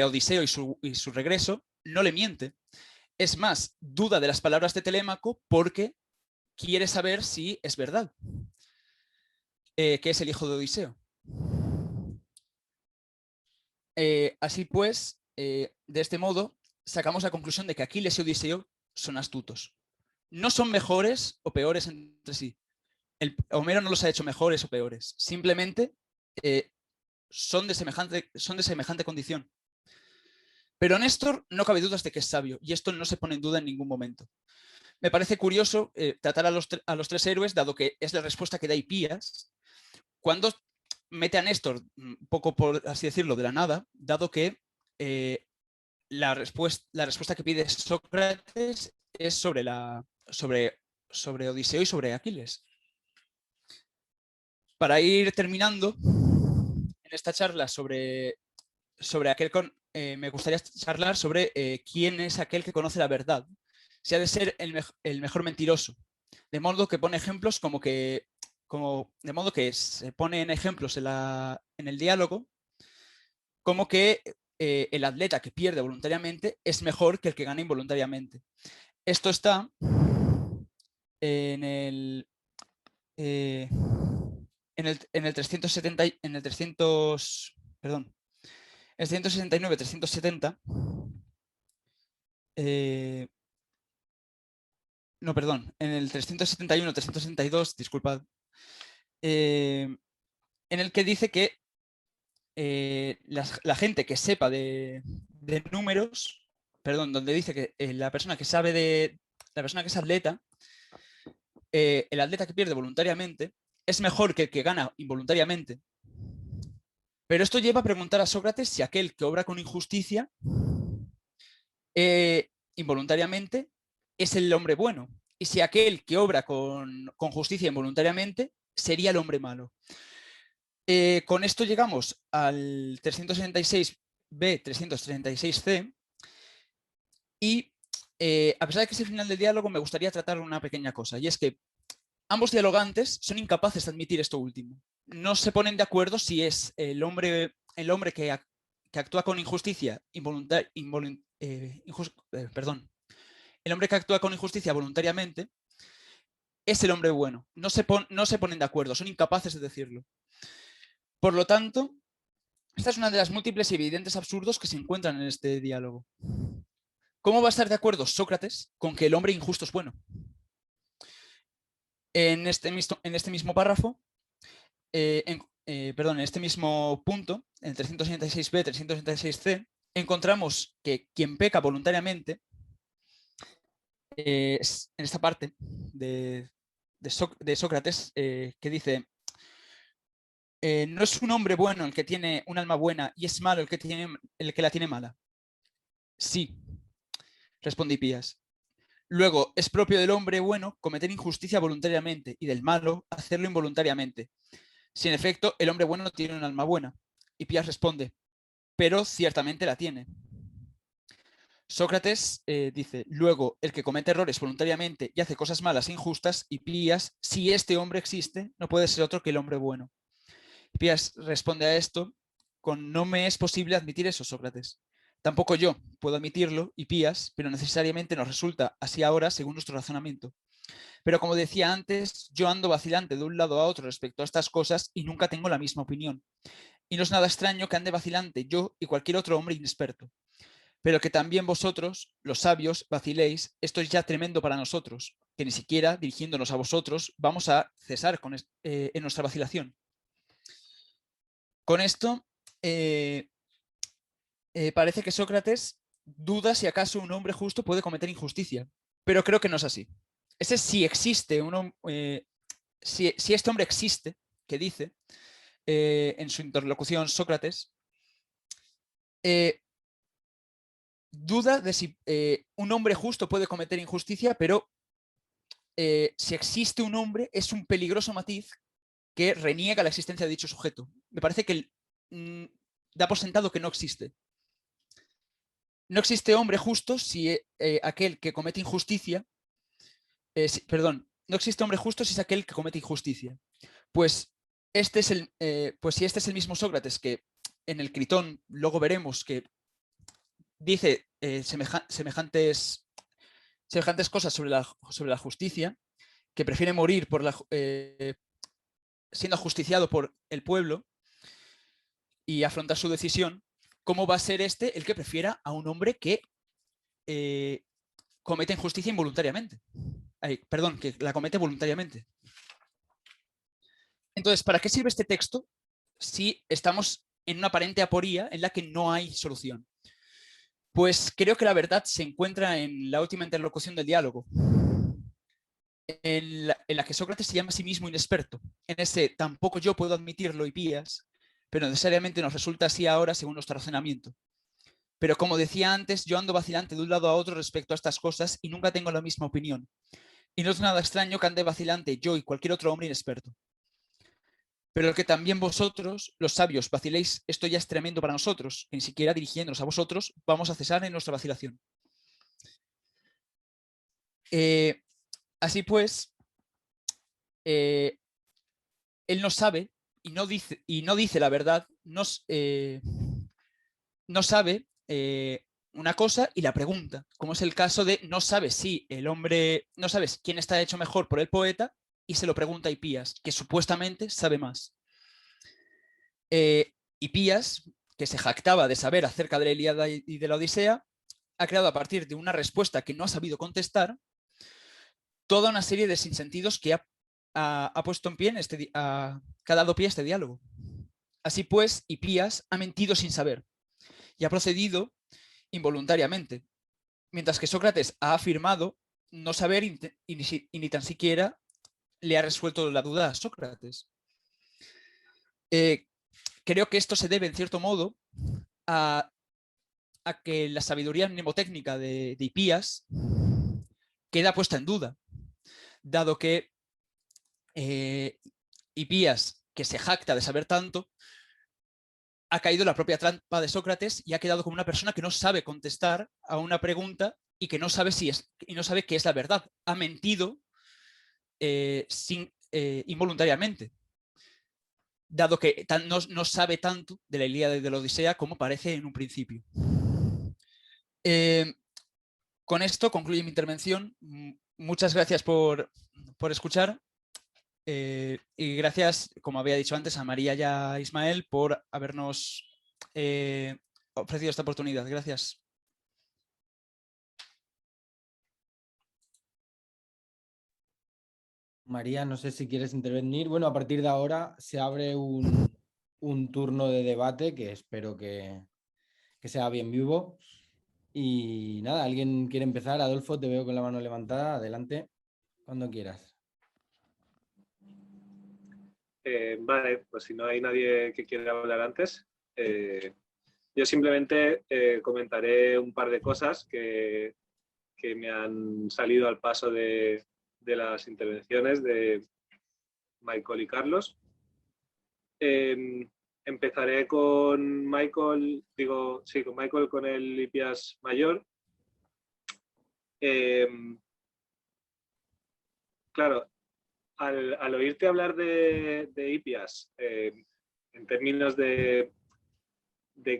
Odiseo y su regreso, no le miente. Es más, duda de las palabras de Telémaco porque quiere saber si es verdad, que es el hijo de Odiseo. Así pues, de este modo, sacamos la conclusión de que Aquiles y Odiseo son astutos. No son mejores o peores entre sí. Homero no los ha hecho mejores o peores. Simplemente son de semejante condición. Pero Néstor no cabe dudas de que es sabio, y esto no se pone en duda en ningún momento. Me parece curioso tratar a los tres héroes, dado que es la respuesta que da Hipías, cuando mete a Néstor, un poco por así decirlo, de la nada, dado que la respuesta que pide Sócrates es sobre Odiseo y sobre Aquiles. Para ir terminando, en esta charla sobre me gustaría charlar sobre quién es aquel que conoce la verdad. Si ha de ser el mejor mentiroso. De modo que pone ejemplos de modo que se ponen ejemplos en el diálogo, como que el atleta que pierde voluntariamente es mejor que el que gana involuntariamente. Esto está en el 370, en el 300, perdón, el 169, 370, no, perdón, en el 371, 372, disculpad, en el que dice que la gente que sepa de números, perdón, donde dice que la persona que es atleta, el atleta que pierde voluntariamente es mejor que el que gana involuntariamente. Pero esto lleva a preguntar a Sócrates si aquel que obra con injusticia involuntariamente es el hombre bueno, y si aquel que obra con justicia involuntariamente sería el hombre malo. Con esto llegamos al 366b, 336c, y a pesar de que es el final del diálogo, me gustaría tratar una pequeña cosa, y es que ambos dialogantes son incapaces de admitir esto último. No se ponen de acuerdo si es el hombre que actúa con injusticia el hombre que actúa con injusticia voluntariamente es el hombre bueno. No se ponen de acuerdo, son incapaces de decirlo. Por lo tanto, esta es una de las múltiples y evidentes absurdos que se encuentran en este diálogo. ¿Cómo va a estar de acuerdo Sócrates con que el hombre injusto es bueno? En este mismo párrafo, en este mismo punto, en el 366b, 366c, encontramos que quien peca voluntariamente, en esta parte de Sócrates, que dice: no es un hombre bueno el que tiene un alma buena y es malo el que la tiene mala. Sí, responde Hipías. Luego, es propio del hombre bueno cometer injusticia voluntariamente y del malo hacerlo involuntariamente. Si en efecto el hombre bueno no tiene un alma buena. Hipías responde: pero ciertamente la tiene. Sócrates dice: luego, el que comete errores voluntariamente y hace cosas malas e injustas, Hipías, si este hombre existe, no puede ser otro que el hombre bueno. Hipías responde a esto con: no me es posible admitir eso, Sócrates. Tampoco yo puedo admitirlo, Hipías, pero necesariamente nos resulta así ahora según nuestro razonamiento. Pero como decía antes, yo ando vacilante de un lado a otro respecto a estas cosas y nunca tengo la misma opinión. Y no es nada extraño que ande vacilante yo y cualquier otro hombre inexperto. Pero que también vosotros, los sabios, vaciléis, esto es ya tremendo para nosotros, que ni siquiera, dirigiéndonos a vosotros, vamos a cesar en nuestra vacilación. Con esto, parece que Sócrates duda si acaso un hombre justo puede cometer injusticia, pero creo que no es así. Ese si existe, si este hombre existe, que dice en su interlocución Sócrates, duda de si un hombre justo puede cometer injusticia, pero si existe un hombre es un peligroso matiz que reniega la existencia de dicho sujeto. Me parece que da por sentado que no existe. No existe hombre justo si aquel que comete injusticia, perdón, no existe hombre justo si es aquel que comete injusticia. Pues, pues si este es el mismo Sócrates que en el Critón luego veremos que dice semejantes cosas sobre la justicia, que prefiere morir siendo ajusticiado por el pueblo y afrontar su decisión, ¿cómo va a ser este el que prefiera a un hombre que comete injusticia involuntariamente? Perdón, que la comete voluntariamente. Entonces, ¿para qué sirve este texto si estamos en una aparente aporía en la que no hay solución? Pues creo que la verdad se encuentra en la última interlocución del diálogo, en la que Sócrates se llama a sí mismo inexperto. En ese tampoco yo puedo admitirlo, Hipías, pero necesariamente nos resulta así ahora según nuestro razonamiento. Pero como decía antes, yo ando vacilante de un lado a otro respecto a estas cosas y nunca tengo la misma opinión. Y no es nada extraño que ande vacilante yo y cualquier otro hombre inexperto. Pero que también vosotros, los sabios, vaciléis, esto ya es tremendo para nosotros, que ni siquiera dirigiéndonos a vosotros vamos a cesar en nuestra vacilación. Así pues, él no sabe y no dice la verdad, no sabe una cosa y la pregunta, como es el caso de no sabe si el hombre, no sabes quién está hecho mejor por el poeta y se lo pregunta a Hipías, que supuestamente sabe más. Hipías, que se jactaba de saber acerca de la Ilíada y de la Odisea, ha creado a partir de una respuesta que no ha sabido contestar toda una serie de sinsentidos que ha puesto en pie, que ha dado pie a este diálogo. Así pues, Hipías ha mentido sin saber y ha procedido involuntariamente, mientras que Sócrates ha afirmado no saber y ni tan siquiera le ha resuelto la duda a Sócrates. Creo que esto se debe, en cierto modo, a que la sabiduría mnemotécnica de Hipías queda puesta en duda, dado que Hipías, que se jacta de saber tanto, ha caído en la propia trampa de Sócrates y ha quedado como una persona que no sabe contestar a una pregunta y que no sabe no sabe qué es la verdad. Ha mentido involuntariamente, dado que no sabe tanto de la Ilíada y de la Odisea como parece en un principio. Con esto concluye mi intervención. Muchas gracias por escuchar. Y gracias, como había dicho antes, a María y a Ismael por habernos ofrecido esta oportunidad. Gracias. María, no sé si quieres intervenir. Bueno, a partir de ahora se abre un turno de debate que espero que sea bien vivo. Y nada, ¿alguien quiere empezar? Adolfo, te veo con la mano levantada. Adelante, cuando quieras. Vale, pues si no hay nadie que quiera hablar antes, yo simplemente comentaré un par de cosas que me han salido al paso de las intervenciones de Michael y Carlos. Empezaré con Michael, con Michael con el Hipías mayor. Claro, al oírte hablar de Hipías, en términos de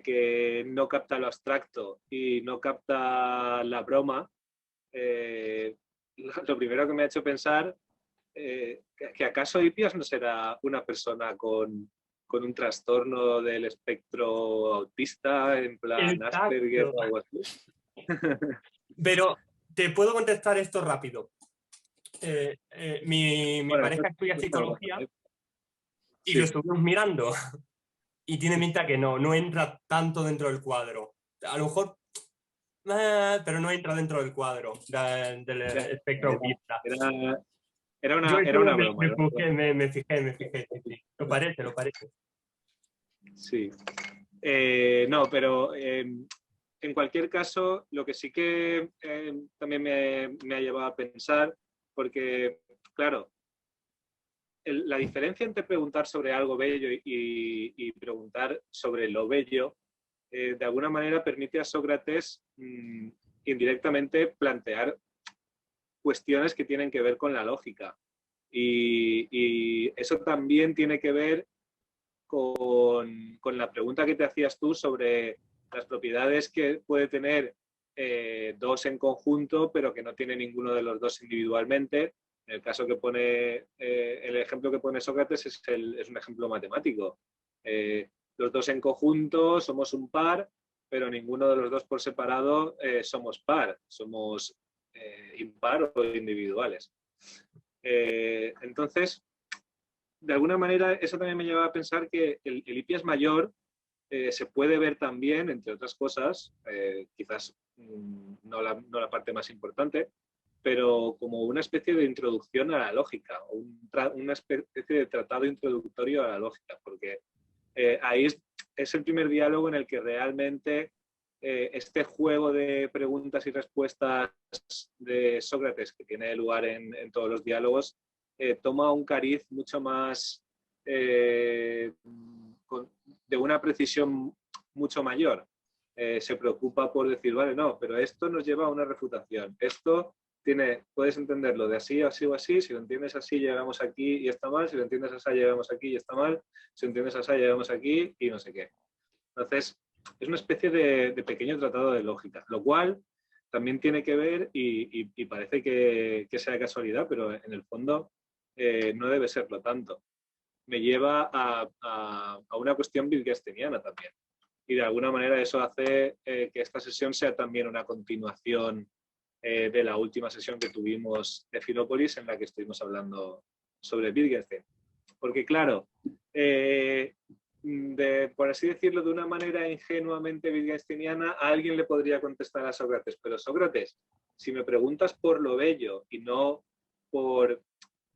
que no capta lo abstracto y no capta la broma, lo primero que me ha hecho pensar que acaso Hipias no será una persona con un trastorno del espectro autista, en plan Asperger o algo así. Pero te puedo contestar esto rápido. Mi Bueno, pareja estudia psicología y sí. lo estuvimos mirando y tiene pinta que no entra tanto dentro del cuadro. A lo mejor, pero no entra dentro del cuadro del espectro autista. Era Yo una broma. me fijé. Sí. Lo parece. Sí. No, pero en cualquier caso, lo que sí que también me ha llevado a pensar, porque, claro, la diferencia entre preguntar sobre algo bello y preguntar sobre lo bello, de alguna manera permite a Sócrates indirectamente plantear cuestiones que tienen que ver con la lógica. Y eso también tiene que ver con la pregunta que te hacías tú sobre las propiedades que puede tener dos en conjunto, pero que no tiene ninguno de los dos individualmente. En el caso que pone, el ejemplo que pone Sócrates es un ejemplo matemático. Los dos en conjunto somos un par, pero ninguno de los dos por separado somos par, somos impar o individuales. Entonces, de alguna manera, eso también me lleva a pensar que el Hipias mayor se puede ver también, entre otras cosas, quizás no la parte más importante, pero como una especie de introducción a la lógica, o una especie de tratado introductorio a la lógica, porque ahí es el primer diálogo en el que realmente este juego de preguntas y respuestas de Sócrates, que tiene lugar en todos los diálogos, toma un cariz mucho más de una precisión mucho mayor. Se preocupa por decir, vale, no, pero esto nos lleva a una refutación. Esto puedes entenderlo de así, así o así. Si lo entiendes así, llegamos aquí y está mal. Si lo entiendes así, llegamos aquí y está mal. Si lo entiendes así, llegamos aquí y no sé qué. Entonces, es una especie de pequeño tratado de lógica, lo cual también tiene que ver, y parece que sea casualidad, pero en el fondo no debe serlo tanto. Me lleva a una cuestión wittgensteiniana también. Y de alguna manera eso hace que esta sesión sea también una continuación de la última sesión que tuvimos de Filópolis, en la que estuvimos hablando sobre Wittgenstein. Porque claro, por así decirlo, de una manera ingenuamente wittgensteiniana, a alguien le podría contestar a Sócrates, pero Sócrates, si me preguntas por lo bello y no por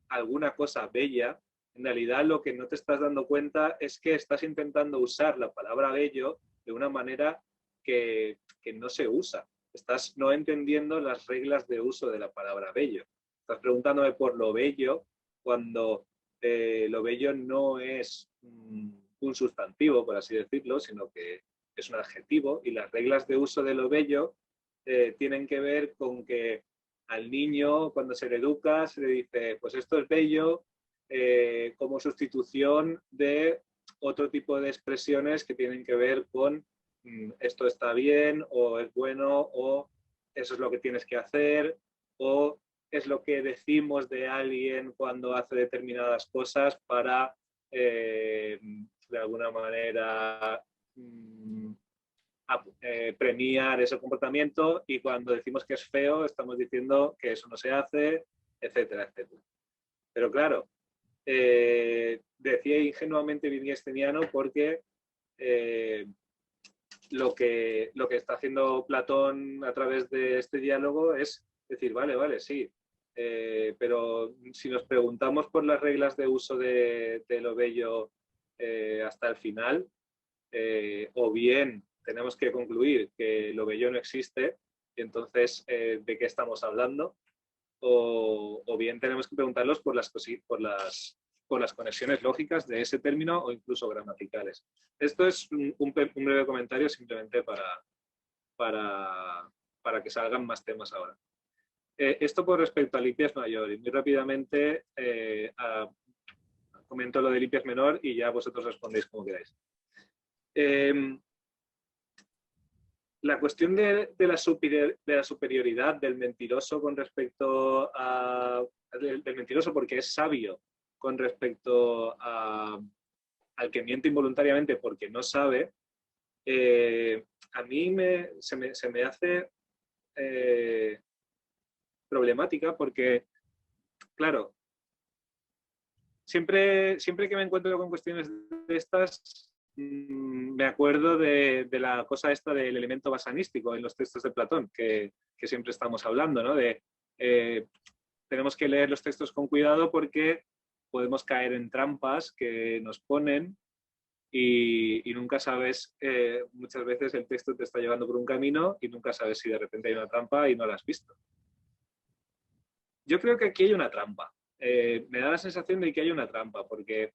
alguna cosa bella, en realidad lo que no te estás dando cuenta es que estás intentando usar la palabra bello de una manera que no se usa. Estás no entendiendo las reglas de uso de la palabra bello. Estás preguntándome por lo bello cuando lo bello no es un sustantivo, por así decirlo, sino que es un adjetivo, y las reglas de uso de lo bello tienen que ver con que al niño, cuando se le educa, se le dice, pues esto es bello, como sustitución de otro tipo de expresiones que tienen que ver con esto está bien, o es bueno, o eso es lo que tienes que hacer, o es lo que decimos de alguien cuando hace determinadas cosas para, de alguna manera, premiar ese comportamiento, y cuando decimos que es feo estamos diciendo que eso no se hace, etcétera, etcétera. Pero claro, decía ingenuamente wittgensteiniano porque lo que está haciendo Platón a través de este diálogo es decir, vale, sí, pero si nos preguntamos por las reglas de uso de lo bello hasta el final, o bien tenemos que concluir que lo bello no existe, y entonces ¿de qué estamos hablando? O bien tenemos que preguntarlos por las conexiones lógicas de ese término, o incluso gramaticales. Esto es un breve comentario simplemente para que salgan más temas ahora. Esto por respecto al Hipias mayor, y muy rápidamente comento lo del Hipias menor y ya vosotros respondéis como queráis. la cuestión de la superioridad del mentiroso con respecto a... del mentiroso porque es sabio con respecto al que miente involuntariamente porque no sabe, a mí se me hace problemática porque, claro, siempre que me encuentro con cuestiones de estas, me acuerdo de la cosa esta del elemento basanístico en los textos de Platón, que siempre estamos hablando, ¿no? Tenemos que leer los textos con cuidado porque podemos caer en trampas que nos ponen y nunca sabes, muchas veces el texto te está llevando por un camino y nunca sabes si de repente hay una trampa y no la has visto. Yo creo que aquí hay una trampa. Me da la sensación de que hay una trampa, porque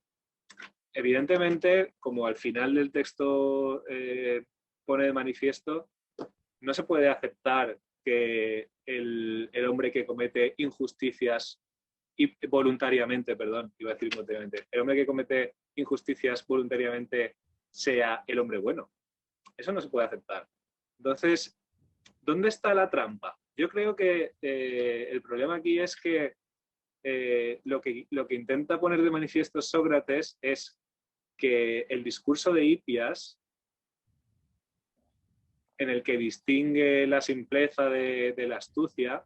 evidentemente, como al final del texto pone de manifiesto, no se puede aceptar que el hombre que comete injusticias voluntariamente, perdón, iba a decir voluntariamente, el hombre que comete injusticias voluntariamente sea el hombre bueno. Eso no se puede aceptar. Entonces, ¿dónde está la trampa? Yo creo que el problema aquí es que lo que intenta poner de manifiesto Sócrates es que el discurso de Hipias, en el que distingue la simpleza de la astucia,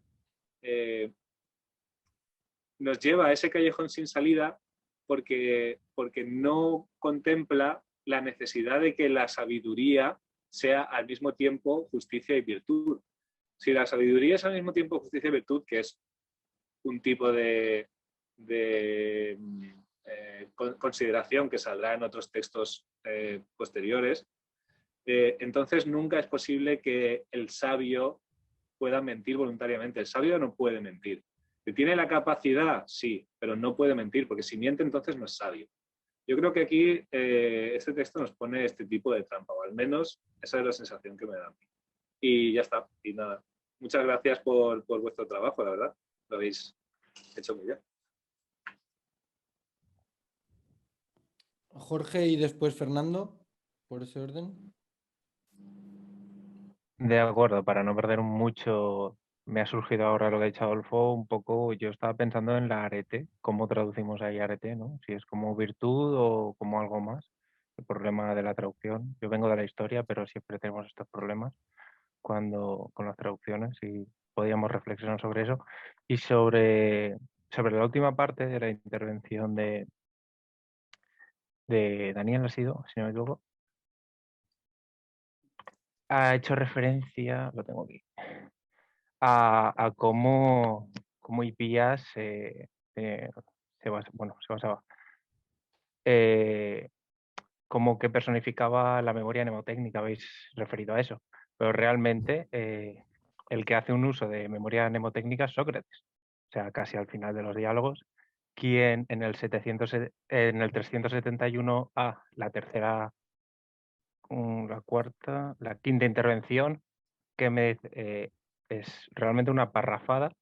nos lleva a ese callejón sin salida porque no contempla la necesidad de que la sabiduría sea al mismo tiempo justicia y virtud. Si la sabiduría es al mismo tiempo justicia y virtud, que es un tipo de consideración que saldrá en otros textos posteriores, entonces nunca es posible que el sabio pueda mentir voluntariamente. El sabio no puede mentir. ¿Tiene la capacidad? Sí, pero no puede mentir, porque si miente entonces no es sabio. Yo creo que aquí este texto nos pone este tipo de trampa, o al menos esa es la sensación que me da a mí. Y ya está, y nada. Muchas gracias por vuestro trabajo, la verdad. Lo habéis hecho muy bien. Jorge y después Fernando, por ese orden. De acuerdo, para no perder mucho, me ha surgido ahora lo que ha dicho Adolfo, un poco, yo estaba pensando en la arete, cómo traducimos ahí arete, ¿no? Si es como virtud o como algo más, el problema de la traducción. Yo vengo de la historia, pero siempre tenemos estos problemas con las traducciones y podíamos reflexionar sobre eso. Y sobre la última parte de la intervención de Daniel, ha sido, si no me equivoco, ha hecho referencia, lo tengo aquí, a cómo Hipias se basaba, como que personificaba la memoria mnemotécnica, habéis referido a eso, pero realmente el que hace un uso de memoria mnemotécnica es Sócrates, o sea, casi al final de los diálogos, quien en el 371A, la tercera, la quinta intervención, que es realmente una parrafada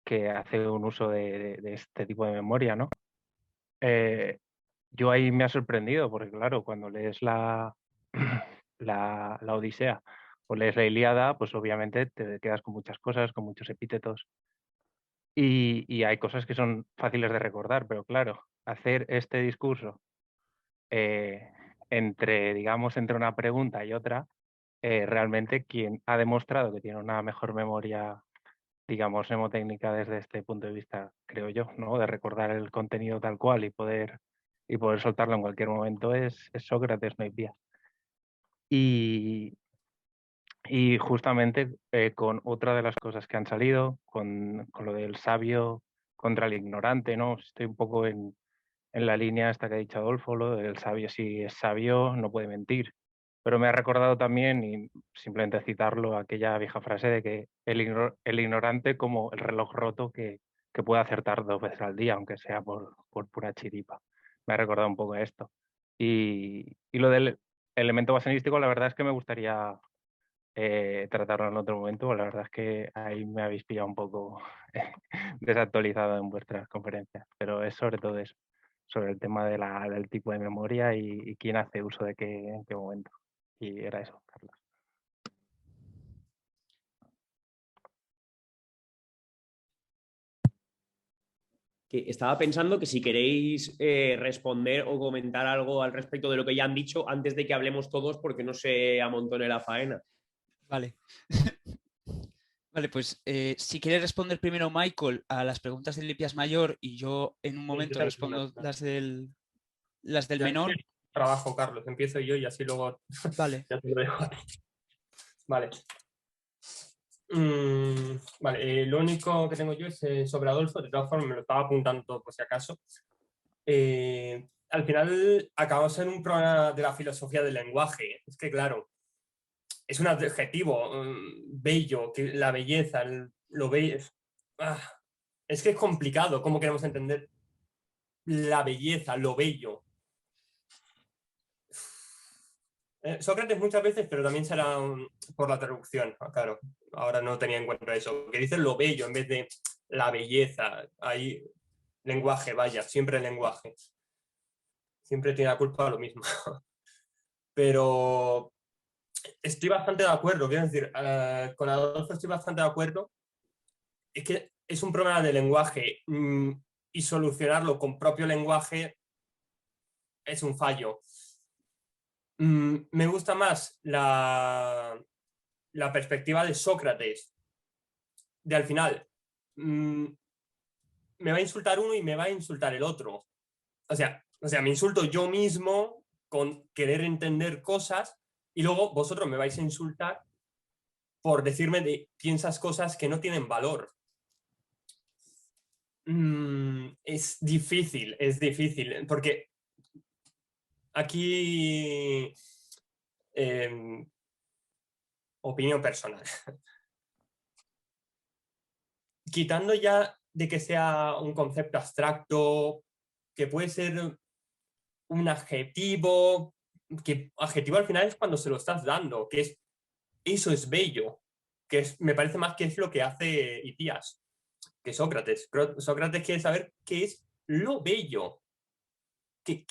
que hace un uso de este tipo de memoria, ¿no? Yo ahí me ha sorprendido, porque claro, cuando lees la Odisea o lees la Ilíada, pues obviamente te quedas con muchas cosas, con muchos epítetos, y hay cosas que son fáciles de recordar, pero claro, hacer este discurso entre una pregunta y otra, realmente quien ha demostrado que tiene una mejor memoria, digamos, mnemotécnica desde este punto de vista, creo yo, ¿no? De recordar el contenido tal cual y poder soltarlo en cualquier momento es Sócrates, no Hipias. Y justamente con otra de las cosas que han salido, con lo del sabio contra el ignorante, ¿no? Estoy un poco en la línea esta que ha dicho Adolfo, lo del sabio, si es sabio no puede mentir. Pero me ha recordado también, y simplemente citarlo, aquella vieja frase de que el ignorante como el reloj roto que puede acertar 2 veces al día, aunque sea por pura chiripa. Me ha recordado un poco a esto. Y lo del elemento basanístico, la verdad es que me gustaría tratarlo en otro momento. La verdad es que ahí me habéis pillado un poco desactualizado en vuestras conferencias, pero es sobre todo eso, sobre el tema del tipo de memoria y quién hace uso de qué en qué momento. Y era eso, Carlos. que estaba pensando que si queréis responder o comentar algo al respecto de lo que ya han dicho antes de que hablemos todos porque no se amontone la faena. Vale. Vale, pues si quiere responder primero Michael a las preguntas del Lipias mayor y yo en un momento empieza respondo tú, las del Ya menor. trabajo, Carlos. Empiezo yo y así luego Vale. ya te lo dejo a ti. Vale. Vale, lo único que tengo yo es sobre Adolfo. De todas formas, me lo estaba apuntando todo por si acaso. Al final acabamos en un problema de la filosofía del lenguaje. Es que, claro, es un adjetivo bello, que la belleza, lo bello. Es que es complicado cómo queremos entender la belleza, lo bello. Sócrates muchas veces, pero también será por la traducción, claro. Ahora no tenía en cuenta eso. Que dice lo bello en vez de la belleza. Ahí, lenguaje, vaya, siempre el lenguaje. Siempre tiene la culpa lo mismo. Pero estoy bastante de acuerdo, quiero decir, con Adolfo estoy bastante de acuerdo. Es que es un problema de lenguaje y solucionarlo con propio lenguaje es un fallo. Me gusta más la perspectiva de Sócrates, de al final, me va a insultar uno y me va a insultar el otro. O sea, me insulto yo mismo con querer entender cosas y luego vosotros me vais a insultar por decirme de piensas cosas que no tienen valor. Es difícil, porque aquí, opinión personal. Quitando ya de que sea un concepto abstracto, que puede ser un adjetivo, que adjetivo al final es cuando se lo estás dando, que es, eso es bello, que es, me parece más que es lo que hace Hitías, que Sócrates. Sócrates quiere saber qué es lo bello, qué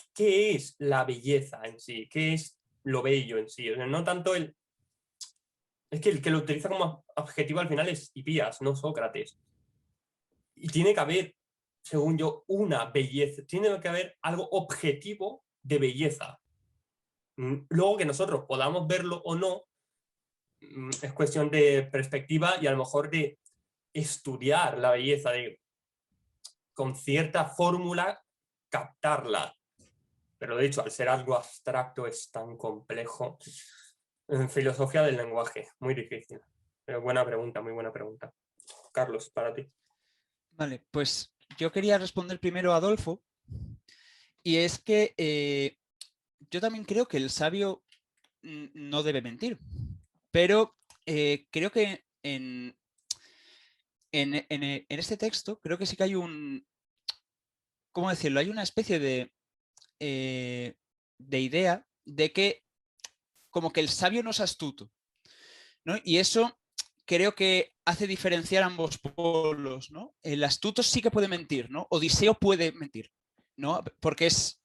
es la belleza en sí, qué es lo bello en sí. O sea, no tanto el... Es que el que lo utiliza como adjetivo al final es Hitías, no Sócrates. Y tiene que haber, según yo, una belleza, tiene que haber algo objetivo de belleza. Luego que nosotros podamos verlo o no, es cuestión de perspectiva y a lo mejor de estudiar la belleza, de con cierta fórmula captarla. Pero de hecho, al ser algo abstracto es tan complejo. En filosofía del lenguaje, muy difícil. Pero buena pregunta, muy buena pregunta. Carlos, para ti. Vale, pues yo quería responder primero a Adolfo, y es que yo también creo que el sabio no debe mentir, pero creo que en este texto creo que sí que hay un, ¿cómo decirlo? Hay una especie de idea de que como que el sabio no es astuto, ¿no? Y eso creo que hace diferenciar ambos polos, ¿no? El astuto sí que puede mentir, ¿no? Odiseo puede mentir, ¿no? Porque es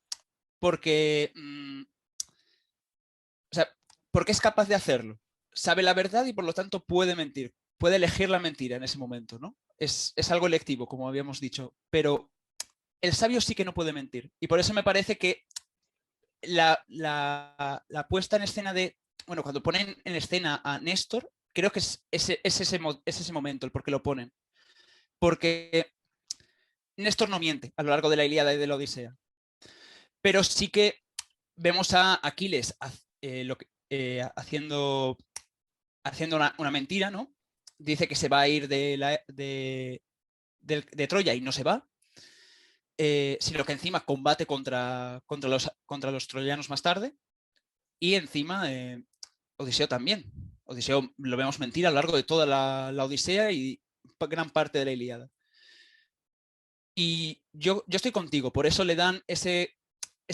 capaz de hacerlo. Sabe la verdad y por lo tanto puede mentir. Puede elegir la mentira en ese momento, ¿no? Es algo electivo, como habíamos dicho. Pero el sabio sí que no puede mentir. Y por eso me parece que la puesta en escena de... Bueno, cuando ponen en escena a Néstor, creo que es ese momento el por qué lo ponen. Porque Néstor no miente a lo largo de la Ilíada y de la Odisea. Pero sí que vemos a Aquiles haciendo una mentira, ¿no? Dice que se va a ir de Troya y no se va. Sino que encima combate contra los troyanos más tarde. Y encima Odiseo también. Odiseo lo vemos mentir a lo largo de toda la Odisea y gran parte de la Ilíada. Y yo estoy contigo, por eso le dan ese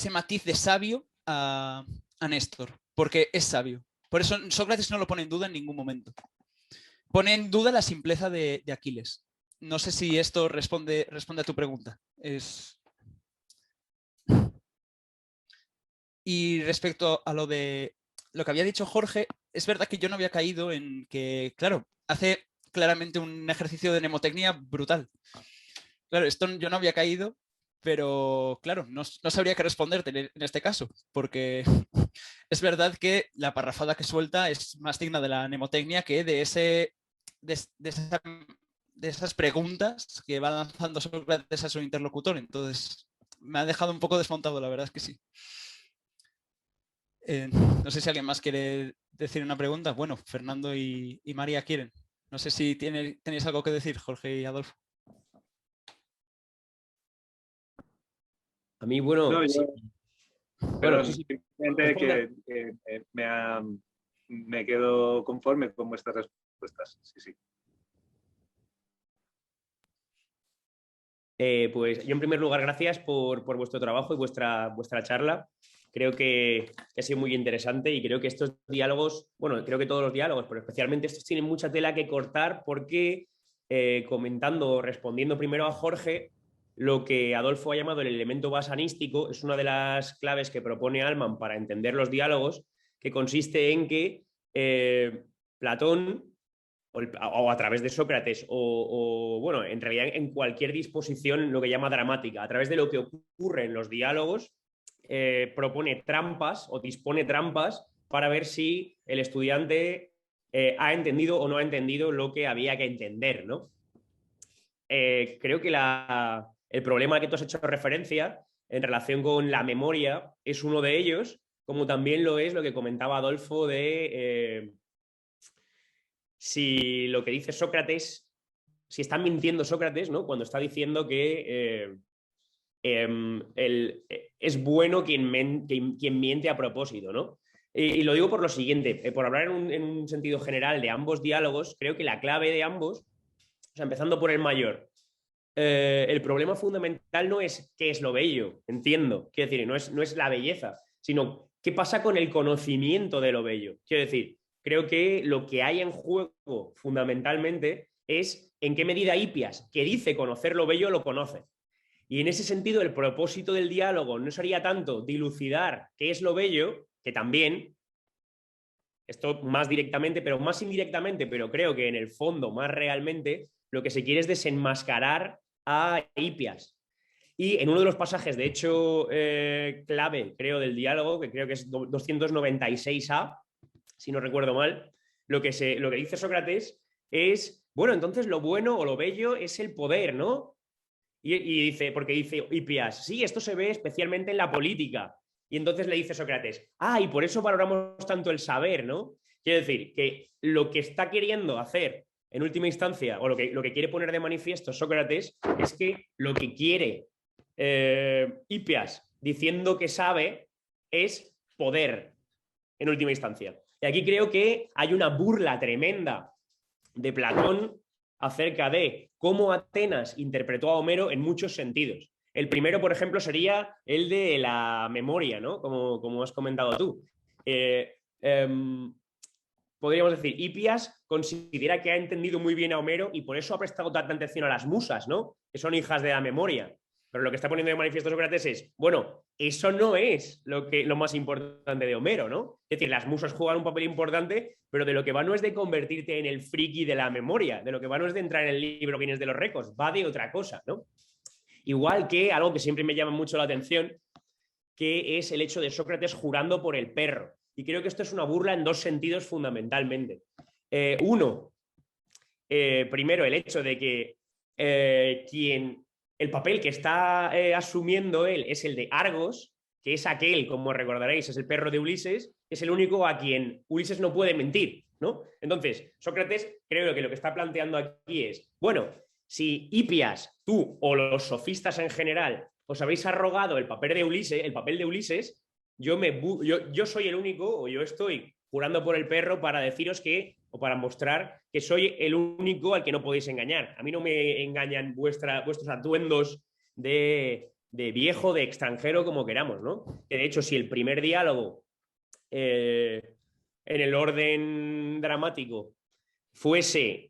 matiz de sabio a Néstor, porque es sabio. Por eso Sócrates no lo pone en duda en ningún momento. Pone en duda la simpleza de Aquiles. No sé si esto responde a tu pregunta. Y respecto a lo que había dicho Jorge, es verdad que yo no había caído en que, claro, hace claramente un ejercicio de mnemotecnia brutal. Claro, esto yo no había caído, pero claro, no sabría qué responderte en este caso, porque es verdad que la parrafada que suelta es más digna de la mnemotecnia que de esas preguntas que va lanzando Sócrates a su interlocutor. Entonces, me ha dejado un poco desmontado, la verdad es que sí. No sé si alguien más quiere decir una pregunta. Bueno, Fernando y María quieren. No sé si tenéis algo que decir, Jorge y Adolfo. A mí, bueno, No, sí. pero Bueno, sí, sí. simplemente Responde. que me quedo conforme con vuestras respuestas. Sí, sí. Pues yo en primer lugar, gracias por vuestro trabajo y vuestra charla. Creo que ha sido muy interesante y creo que estos diálogos, bueno, creo que todos los diálogos, pero especialmente estos tienen mucha tela que cortar porque comentando, respondiendo primero a Jorge, lo que Adolfo ha llamado el elemento basanístico es una de las claves que propone Allman para entender los diálogos, que consiste en que Platón o a través de Sócrates, bueno, en realidad en cualquier disposición, lo que llama dramática, a través de lo que ocurre en los diálogos, propone trampas o dispone trampas para ver si el estudiante ha entendido o no ha entendido lo que había que entender, ¿no? Creo que el problema al que tú has hecho referencia en relación con la memoria es uno de ellos, como también lo es lo que comentaba Adolfo de si lo que dice Sócrates, si está mintiendo Sócrates, ¿no? Cuando está diciendo que es bueno quien miente a propósito, ¿no? Y lo digo por lo siguiente, por hablar en un sentido general de ambos diálogos, creo que la clave de ambos, o sea, empezando por el mayor, el problema fundamental no es qué es lo bello, entiendo, quiero decir, no es la belleza, sino qué pasa con el conocimiento de lo bello. Quiero decir, creo que lo que hay en juego fundamentalmente es en qué medida Hipias, que dice conocer lo bello, lo conoce. Y en ese sentido, el propósito del diálogo no sería tanto dilucidar qué es lo bello, que también, esto más directamente, pero más indirectamente, pero creo que en el fondo, más realmente, lo que se quiere es desenmascarar a Hipias. Y en uno de los pasajes, de hecho, clave, creo, del diálogo, que creo que es 296a, si no recuerdo mal, lo que dice Sócrates es, bueno, entonces lo bueno o lo bello es el poder, ¿no? Y dice, porque dice Hipias, sí, esto se ve especialmente en la política. Y entonces le dice Sócrates, y por eso valoramos tanto el saber, ¿no? Quiero decir, que lo que está queriendo hacer en última instancia, o lo que quiere poner de manifiesto Sócrates, es que lo que quiere Hipias diciendo que sabe es poder, en última instancia. Y aquí creo que hay una burla tremenda de Platón acerca de cómo Atenas interpretó a Homero en muchos sentidos. El primero, por ejemplo, sería el de la memoria, ¿no? Como has comentado tú. Podríamos decir, Hipias considera que ha entendido muy bien a Homero y por eso ha prestado tanta atención a las musas, ¿no? Que son hijas de la memoria. Pero lo que está poniendo de manifiesto Sócrates es, bueno, eso no es lo más importante de Homero, ¿no? Es decir, las musas juegan un papel importante, pero de lo que va no es de convertirte en el friki de la memoria, de lo que va no es de entrar en el libro Guinness de los récords, va de otra cosa, ¿no? Igual que algo que siempre me llama mucho la atención, que es el hecho de Sócrates jurando por el perro. Y creo que esto es una burla en dos sentidos fundamentalmente. Uno, primero, el hecho de que el papel que está asumiendo él es el de Argos, que es aquel, como recordaréis, es el perro de Ulises, es el único a quien Ulises no puede mentir, ¿no? Entonces, Sócrates creo que lo que está planteando aquí es, bueno, si Hipias, tú o los sofistas en general os habéis arrogado el papel de Ulises, yo soy el único, o yo estoy jurando por el perro para deciros que, o para mostrar que soy el único al que no podéis engañar. A mí no me engañan vuestros atuendos de viejo, de extranjero, como queramos, ¿no? Que de hecho, si el primer diálogo en el orden dramático fuese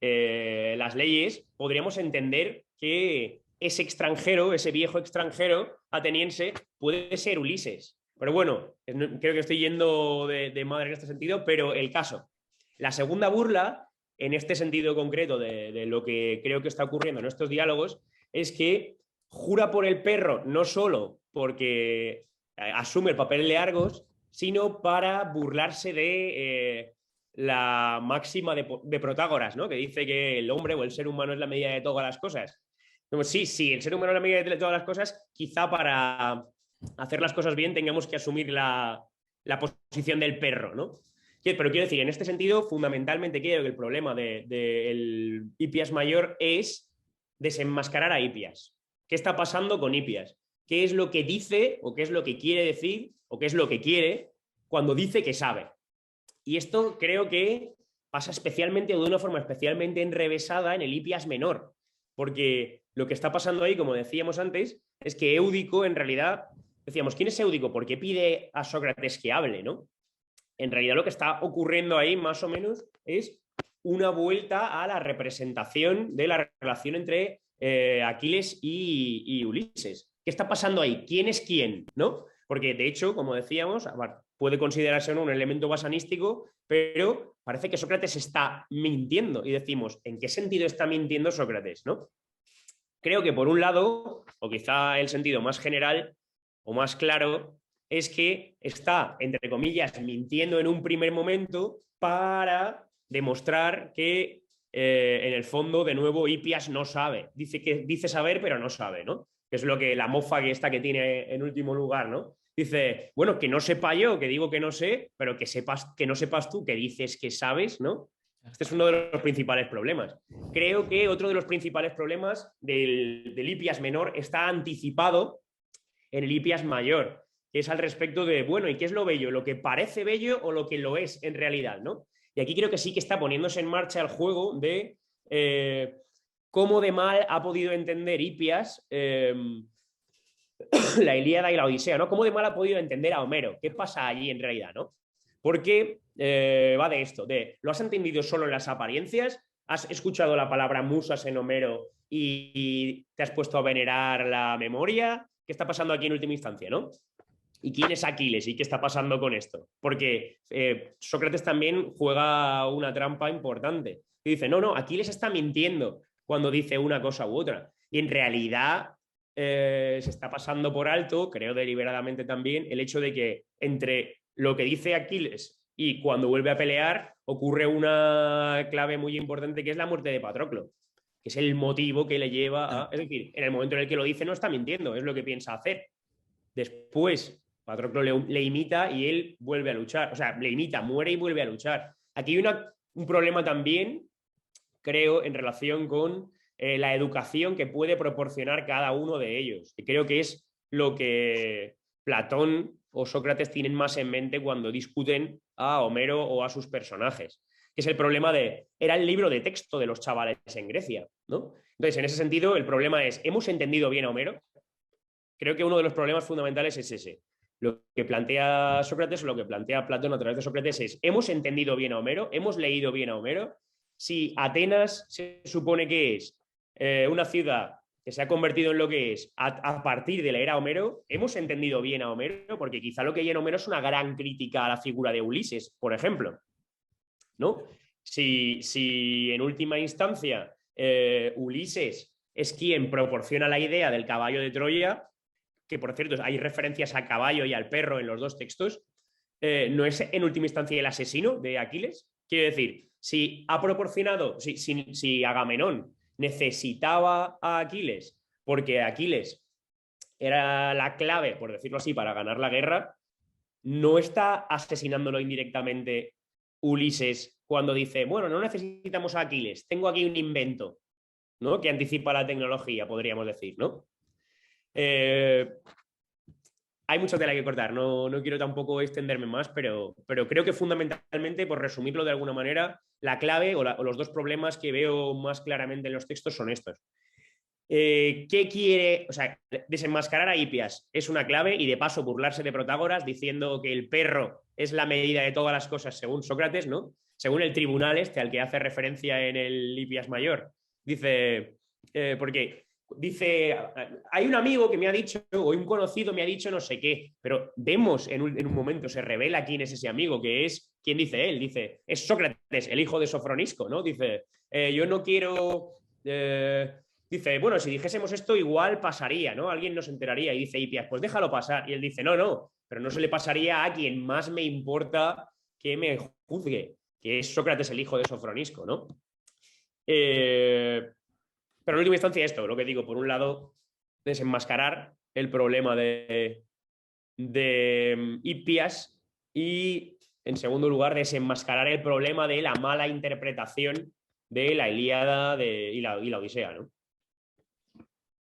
las leyes, podríamos entender que ese extranjero, ese viejo extranjero ateniense, puede ser Ulises. Pero bueno, creo que estoy yendo de madre en este sentido, pero el caso. La segunda burla, en este sentido concreto de lo que creo que está ocurriendo en estos diálogos, es que jura por el perro no solo porque asume el papel de Argos, sino para burlarse de la máxima de Protágoras, ¿no? Que dice que el hombre o el ser humano es la medida de todas las cosas. Pues sí, el ser humano es la medida de todas las cosas, quizá para hacer las cosas bien tengamos que asumir la posición del perro, ¿no? Pero quiero decir, en este sentido, fundamentalmente creo que el problema del Hipias mayor es desenmascarar a Hipias. ¿Qué está pasando con Hipias? ¿Qué es lo que dice o qué es lo que quiere decir o qué es lo que quiere cuando dice que sabe? Y esto creo que pasa especialmente o de una forma especialmente enrevesada en el Hipias menor, porque lo que está pasando ahí, como decíamos antes, es que Éudico en realidad, decíamos, ¿quién es Éudico? ¿Por qué pide a Sócrates que hable, no? En realidad lo que está ocurriendo ahí más o menos es una vuelta a la representación de la relación entre Aquiles y Ulises. ¿Qué está pasando ahí? ¿Quién es quién? ¿No? Porque de hecho, como decíamos, puede considerarse un elemento basanístico, pero parece que Sócrates está mintiendo y decimos, ¿en qué sentido está mintiendo Sócrates? ¿No? Creo que por un lado, o quizá el sentido más general o más claro, es que está, entre comillas, mintiendo en un primer momento para demostrar que en el fondo, de nuevo, Hipias no sabe. Dice saber, pero no sabe, ¿no? Que es lo que la mofa que tiene en último lugar, ¿no? Dice, bueno, que no sepa yo, que digo que no sé, pero que no sepas tú, que dices que sabes, ¿no? Este es uno de los principales problemas. Creo que otro de los principales problemas del Hipias menor está anticipado en el Hipias mayor, que es al respecto de, bueno, ¿y qué es lo bello? ¿Lo que parece bello o lo que lo es en realidad, ¿no? Y aquí creo que sí que está poniéndose en marcha el juego de cómo de mal ha podido entender Hipias la Ilíada y la Odisea, ¿no? ¿Cómo de mal ha podido entender a Homero? ¿Qué pasa allí en realidad, no? Porque va de esto, ¿lo has entendido solo en las apariencias? ¿Has escuchado la palabra musas en Homero y te has puesto a venerar la memoria? ¿Qué está pasando aquí en última instancia, no? ¿Y quién es Aquiles? ¿Y qué está pasando con esto? Porque Sócrates también juega una trampa importante. Y dice, no, Aquiles está mintiendo cuando dice una cosa u otra. Y en realidad se está pasando por alto, creo deliberadamente también, el hecho de que entre lo que dice Aquiles y cuando vuelve a pelear ocurre una clave muy importante que es la muerte de Patroclo, que es el motivo que le lleva a... Es decir, en el momento en el que lo dice no está mintiendo, es lo que piensa hacer. Después Patroclo le imita y él vuelve a luchar. O sea, le imita, muere y vuelve a luchar. Aquí hay un problema también, creo, en relación con la educación que puede proporcionar cada uno de ellos. Y creo que es lo que Platón o Sócrates tienen más en mente cuando discuten a Homero o a sus personajes. Que es el problema era el libro de texto de los chavales en Grecia, ¿no? Entonces, en ese sentido, el problema es, ¿hemos entendido bien a Homero? Creo que uno de los problemas fundamentales es ese. Lo que plantea Sócrates o lo que plantea Platón a través de Sócrates es, ¿hemos entendido bien a Homero? ¿Hemos leído bien a Homero? Si Atenas se supone que es una ciudad que se ha convertido en lo que es a partir de la era Homero, ¿hemos entendido bien a Homero? Porque quizá lo que hay en Homero es una gran crítica a la figura de Ulises, por ejemplo, ¿no? Si en última instancia Ulises es quien proporciona la idea del caballo de Troya, que por cierto hay referencias al caballo y al perro en los dos textos, ¿no es en última instancia el asesino de Aquiles? Quiero decir, si ha proporcionado, si Agamenón necesitaba a Aquiles porque Aquiles era la clave, por decirlo así, para ganar la guerra, ¿no está asesinándolo indirectamente Ulises cuando dice, bueno, no necesitamos a Aquiles, tengo aquí un invento, ¿no? Que anticipa la tecnología, podríamos decir, ¿no? Hay mucha tela que cortar, no quiero tampoco extenderme más, pero creo que fundamentalmente, por resumirlo de alguna manera, la clave o los dos problemas que veo más claramente en los textos son estos. ¿Qué quiere? O sea, desenmascarar a Hipias es una clave y de paso burlarse de Protágoras diciendo que el perro es la medida de todas las cosas según Sócrates, ¿no? Según el tribunal al que hace referencia en el Hipias mayor. Dice, porque dice, hay un amigo que me ha dicho, o un conocido me ha dicho no sé qué, pero vemos en un momento, se revela quién es ese amigo, que es, ¿quién dice él? Dice, es Sócrates, el hijo de Sofronisco, ¿no? Dice, yo no quiero... dice, bueno, si dijésemos esto igual pasaría, ¿no? Alguien nos enteraría. Y dice Hipias, pues déjalo pasar. Y él dice, no, pero no se le pasaría a quien más me importa que me juzgue, que es Sócrates, el hijo de Sofronisco, ¿no? Pero en última instancia esto, lo que digo, por un lado, desenmascarar el problema de Hipias y, en segundo lugar, desenmascarar el problema de la mala interpretación de la Ilíada y la Odisea, ¿no?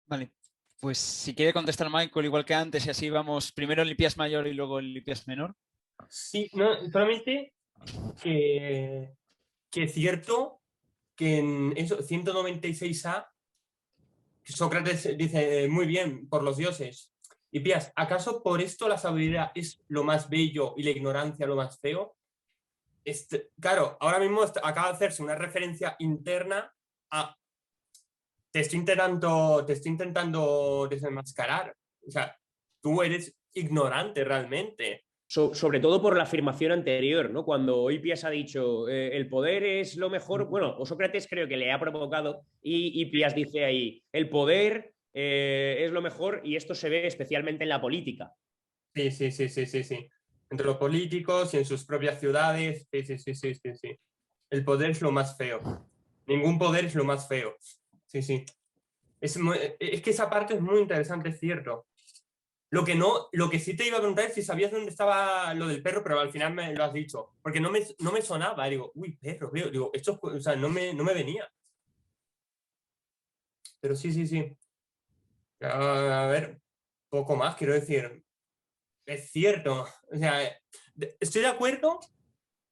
Vale, pues si quiere contestar Michael igual que antes y así vamos primero el Hipias mayor y luego el Hipias menor. Sí, no, solamente que es cierto que en eso, 196A, Sócrates dice, muy bien, por los dioses. Hipias, ¿acaso por esto la sabiduría es lo más bello y la ignorancia lo más feo? Claro, ahora mismo acaba de hacerse una referencia interna a... Te estoy intentando desenmascarar. O sea, tú eres ignorante realmente. Sobre todo por la afirmación anterior, ¿no? Cuando Hipias ha dicho el poder es lo mejor, bueno, o Sócrates creo que le ha provocado y Hipias dice ahí, el poder es lo mejor y esto se ve especialmente en la política. Sí. Entre los políticos y en sus propias ciudades. Sí. El poder es lo más feo. Ningún poder es lo más feo. Sí. Es que esa parte es muy interesante, es cierto. Lo que sí te iba a preguntar es si sabías dónde estaba lo del perro, pero al final me lo has dicho. Porque no me sonaba. Digo, uy, perro, veo. Digo, esto, o sea, no me venía. Pero sí. A ver, poco más, quiero decir. Es cierto. O sea, estoy de acuerdo.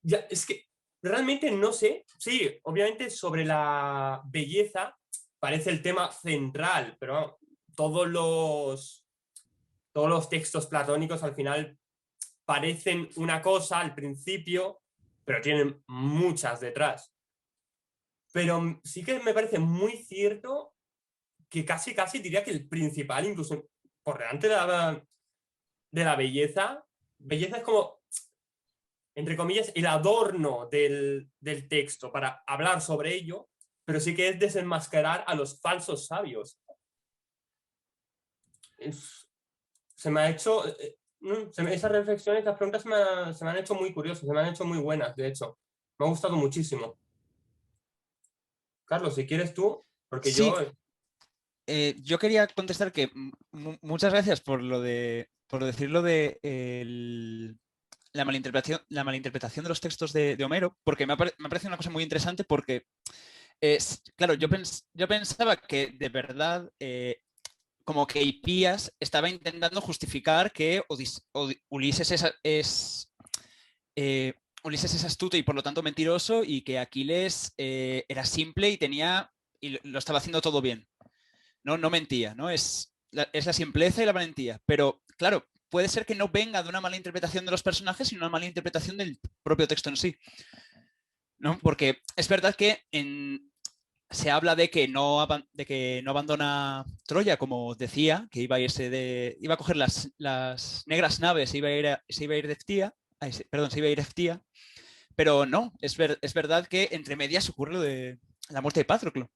Ya, es que realmente no sé. Sí, obviamente sobre la belleza parece el tema central, pero todos los textos platónicos al final parecen una cosa al principio, pero tienen muchas detrás. Pero sí que me parece muy cierto que casi diría que el principal, incluso por delante de la belleza es como, entre comillas, el adorno del texto para hablar sobre ello, pero sí que es desenmascarar a los falsos sabios. Se me ha hecho... esas reflexiones, estas preguntas se me han hecho muy curiosas, se me han hecho muy buenas, de hecho. Me ha gustado muchísimo. Carlos, si quieres tú, porque Sí, yo... yo quería contestar que muchas gracias por decirlo de la malinterpretación de los textos de Homero, porque me ha parecido una cosa muy interesante porque, claro, yo pensaba que de verdad como que Hipías estaba intentando justificar que Ulises Ulises es astuto y por lo tanto mentiroso y que Aquiles era simple y lo estaba haciendo todo bien. No mentía, ¿no? Es la simpleza y la valentía. Pero, claro, puede ser que no venga de una mala interpretación de los personajes, sino una mala interpretación del propio texto en sí, ¿no? Porque es verdad que se habla de que no abandona Troya, como decía, que iba a coger las negras naves, se iba a ir de Eftia, se iba a ir a Eftia, pero no, es verdad que entre medias ocurre lo de la muerte de Patroclo,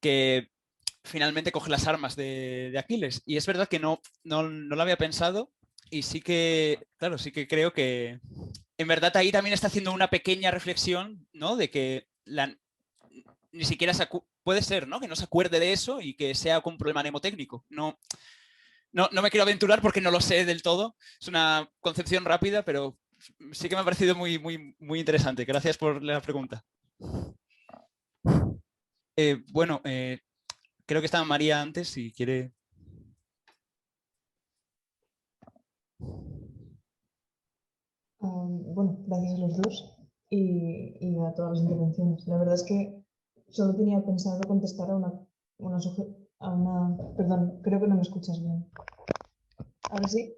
que finalmente coge las armas de Aquiles. Y es verdad que no lo había pensado y sí que, claro, sí que creo que en verdad ahí también está haciendo una pequeña reflexión, ¿no? De que ni siquiera puede ser, ¿no? Que no se acuerde de eso y que sea con un problema mnemotécnico. No me quiero aventurar porque no lo sé del todo. Es una concepción rápida, pero sí que me ha parecido muy interesante. Gracias por la pregunta. Bueno, creo que estaba María antes, si quiere. Bueno, gracias a los dos y a todas las intervenciones. La verdad es que solo tenía pensado contestar a una... Perdón, creo que no me escuchas bien. ¿Ahora sí?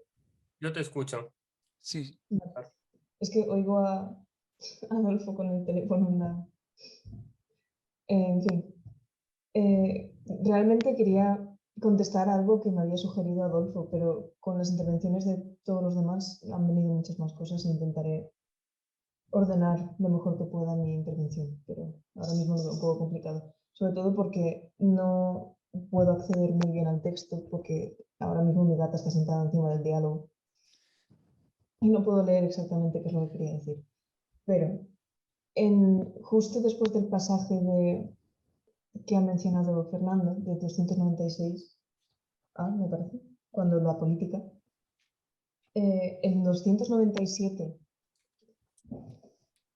Yo te escucho. Sí. Vale. Es que oigo a Adolfo con el teléfono en la... En fin. Realmente quería contestar algo que me había sugerido Adolfo, pero con las intervenciones de todos los demás han venido muchas más cosas e intentaré ordenar lo mejor que pueda mi intervención, pero ahora mismo lo veo un poco complicado. sobre todo porque no puedo acceder muy bien al texto, porque ahora mismo mi gata está sentada encima del diálogo y no puedo leer exactamente qué es lo que quería decir. Pero justo después del pasaje que ha mencionado Fernando, de 296a, me parece, cuando la política, en 297,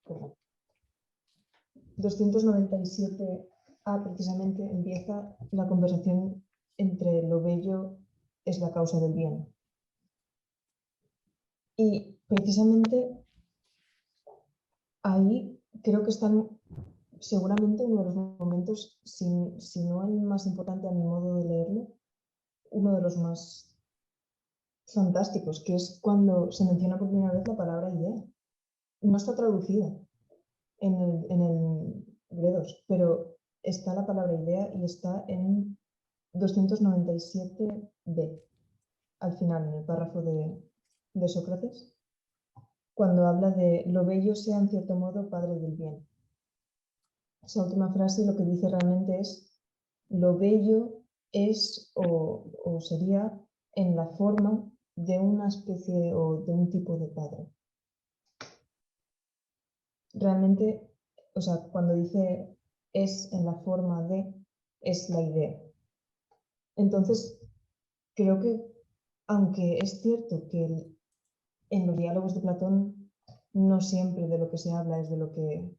perdón, 297a precisamente empieza la conversación entre lo bello es la causa del bien. Y precisamente ahí creo que están seguramente uno de los momentos, si no el más importante a mi modo de leerlo, uno de los más fantásticos, que es cuando se menciona por primera vez la palabra idea. No está traducida en el Gredos, pero está la palabra idea y está en 297b, al final, en el párrafo de Sócrates, cuando habla de lo bello sea en cierto modo padre del bien. Esa última frase lo que dice realmente es lo bello es o sería en la forma de una especie o de un tipo de padre. Realmente, o sea, cuando dice es en la forma de, es la idea. Entonces, creo que, aunque es cierto que en los diálogos de Platón no siempre de lo que se habla es de lo que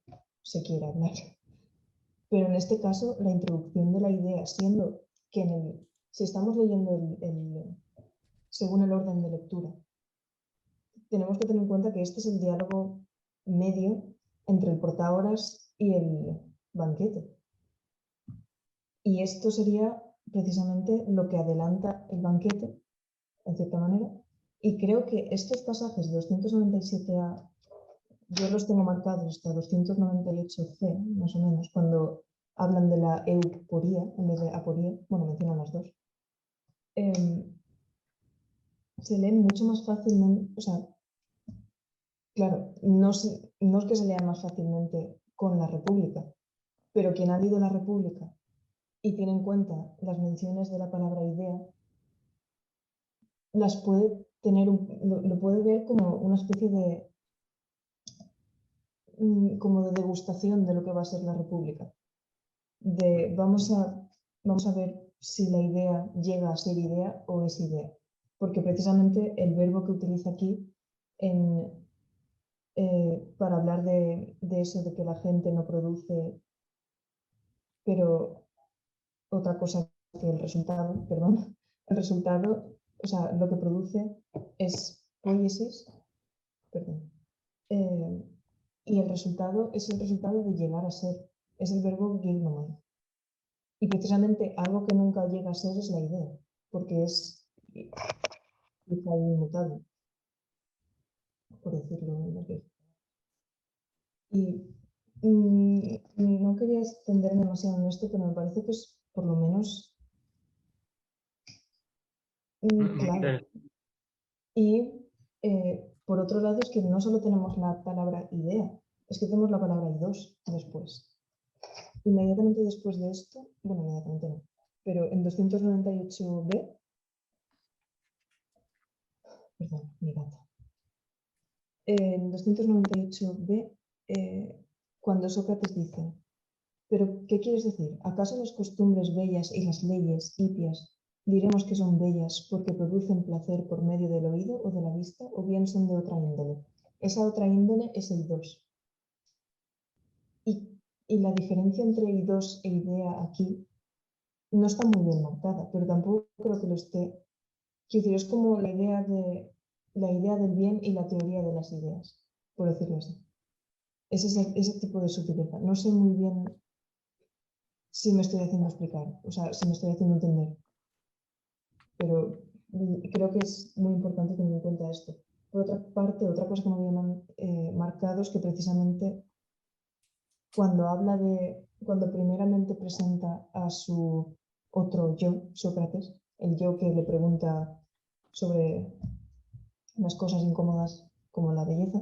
se quiere hablar, pero en este caso la introducción de la idea, siendo que si estamos leyendo según el orden de lectura, tenemos que tener en cuenta que este es el diálogo medio entre el Protágoras y el banquete. Y esto sería precisamente lo que adelanta el banquete, en cierta manera. Y creo que estos pasajes de 297a, yo los tengo marcados hasta 298c, más o menos, cuando hablan de la euporía en vez de aporía, bueno, mencionan las dos. Se leen mucho más fácilmente, o sea, claro, no es que se lean más fácilmente con la República, pero quien ha leído la República y tiene en cuenta las menciones de la palabra idea, las puede tener, lo puede ver como una especie de, como de degustación de lo que va a ser la República. Vamos a ver si la idea llega a ser idea o es idea. Porque precisamente el verbo que utiliza aquí para hablar de eso, de que la gente no produce, pero otra cosa que el resultado, perdón, el resultado, o sea, lo que produce es poiesis, perdón, y el resultado es el resultado de llegar a ser, es el verbo geinomai. Y precisamente algo que nunca llega a ser es la idea, porque es quizá inmutable, por decirlo así. Y no quería extenderme demasiado en esto, pero me parece que es por lo menos claro. Y por otro lado es que no solo tenemos la palabra idea, es que tenemos la palabra idos después. Inmediatamente después de esto, bueno, inmediatamente no, pero en 298b, perdón, mi gata. En 298b, cuando Sócrates dice, ¿pero qué quieres decir? ¿Acaso las costumbres bellas y las leyes hipias diremos que son bellas porque producen placer por medio del oído o de la vista, o bien son de otra índole? Esa otra índole es el dos. Y la diferencia entre idos e idea aquí no está muy bien marcada, pero tampoco creo que lo esté. Quiero decir, es como la idea del bien y la teoría de las ideas, por decirlo así. Es ese tipo de sutileza. No sé muy bien si me estoy haciendo explicar, o sea, si me estoy haciendo entender. Pero creo que es muy importante tener en cuenta esto. Por otra parte, otra cosa que me habían marcado es que precisamente cuando primeramente presenta a su otro yo, Sócrates, el yo que le pregunta sobre las cosas incómodas como la belleza,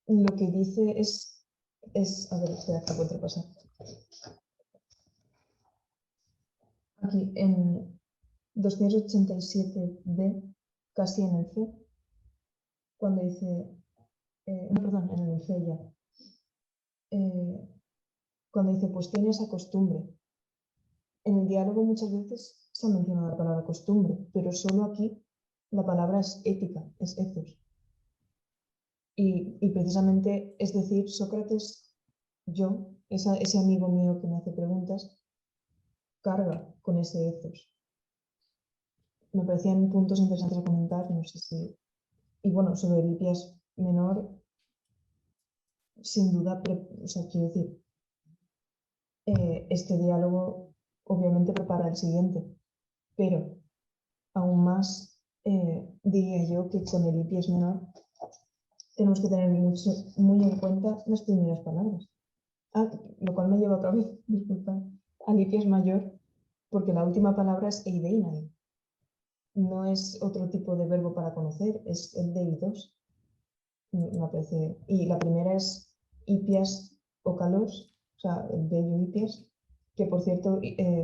lo que dice es es, a ver, espera, que puedo pasar. Aquí en 287b, casi en el C, cuando dice, no, perdón, en el C ya, cuando dice, pues tiene esa costumbre. En el diálogo muchas veces se ha mencionado la palabra costumbre, pero solo aquí la palabra es ética, es ethos. Y precisamente, es decir, Sócrates, yo, ese amigo mío que me hace preguntas, carga con ese ethos. Me parecían puntos interesantes a comentar, no sé si... Y bueno, sobre el Hipias menor, sin duda, o sea, quiero decir, este diálogo obviamente prepara el siguiente, pero aún más diría yo que con el Hipias menor tenemos que tener muy en cuenta las primeras palabras. Lo cual me lleva otra vez, disculpad, al Hipias mayor, porque la última palabra es eideinai. No es otro tipo de verbo para conocer, es el de eidos. Me parece. Y la primera es Hipias o Kalos, o sea, el bello Hipias, que por cierto,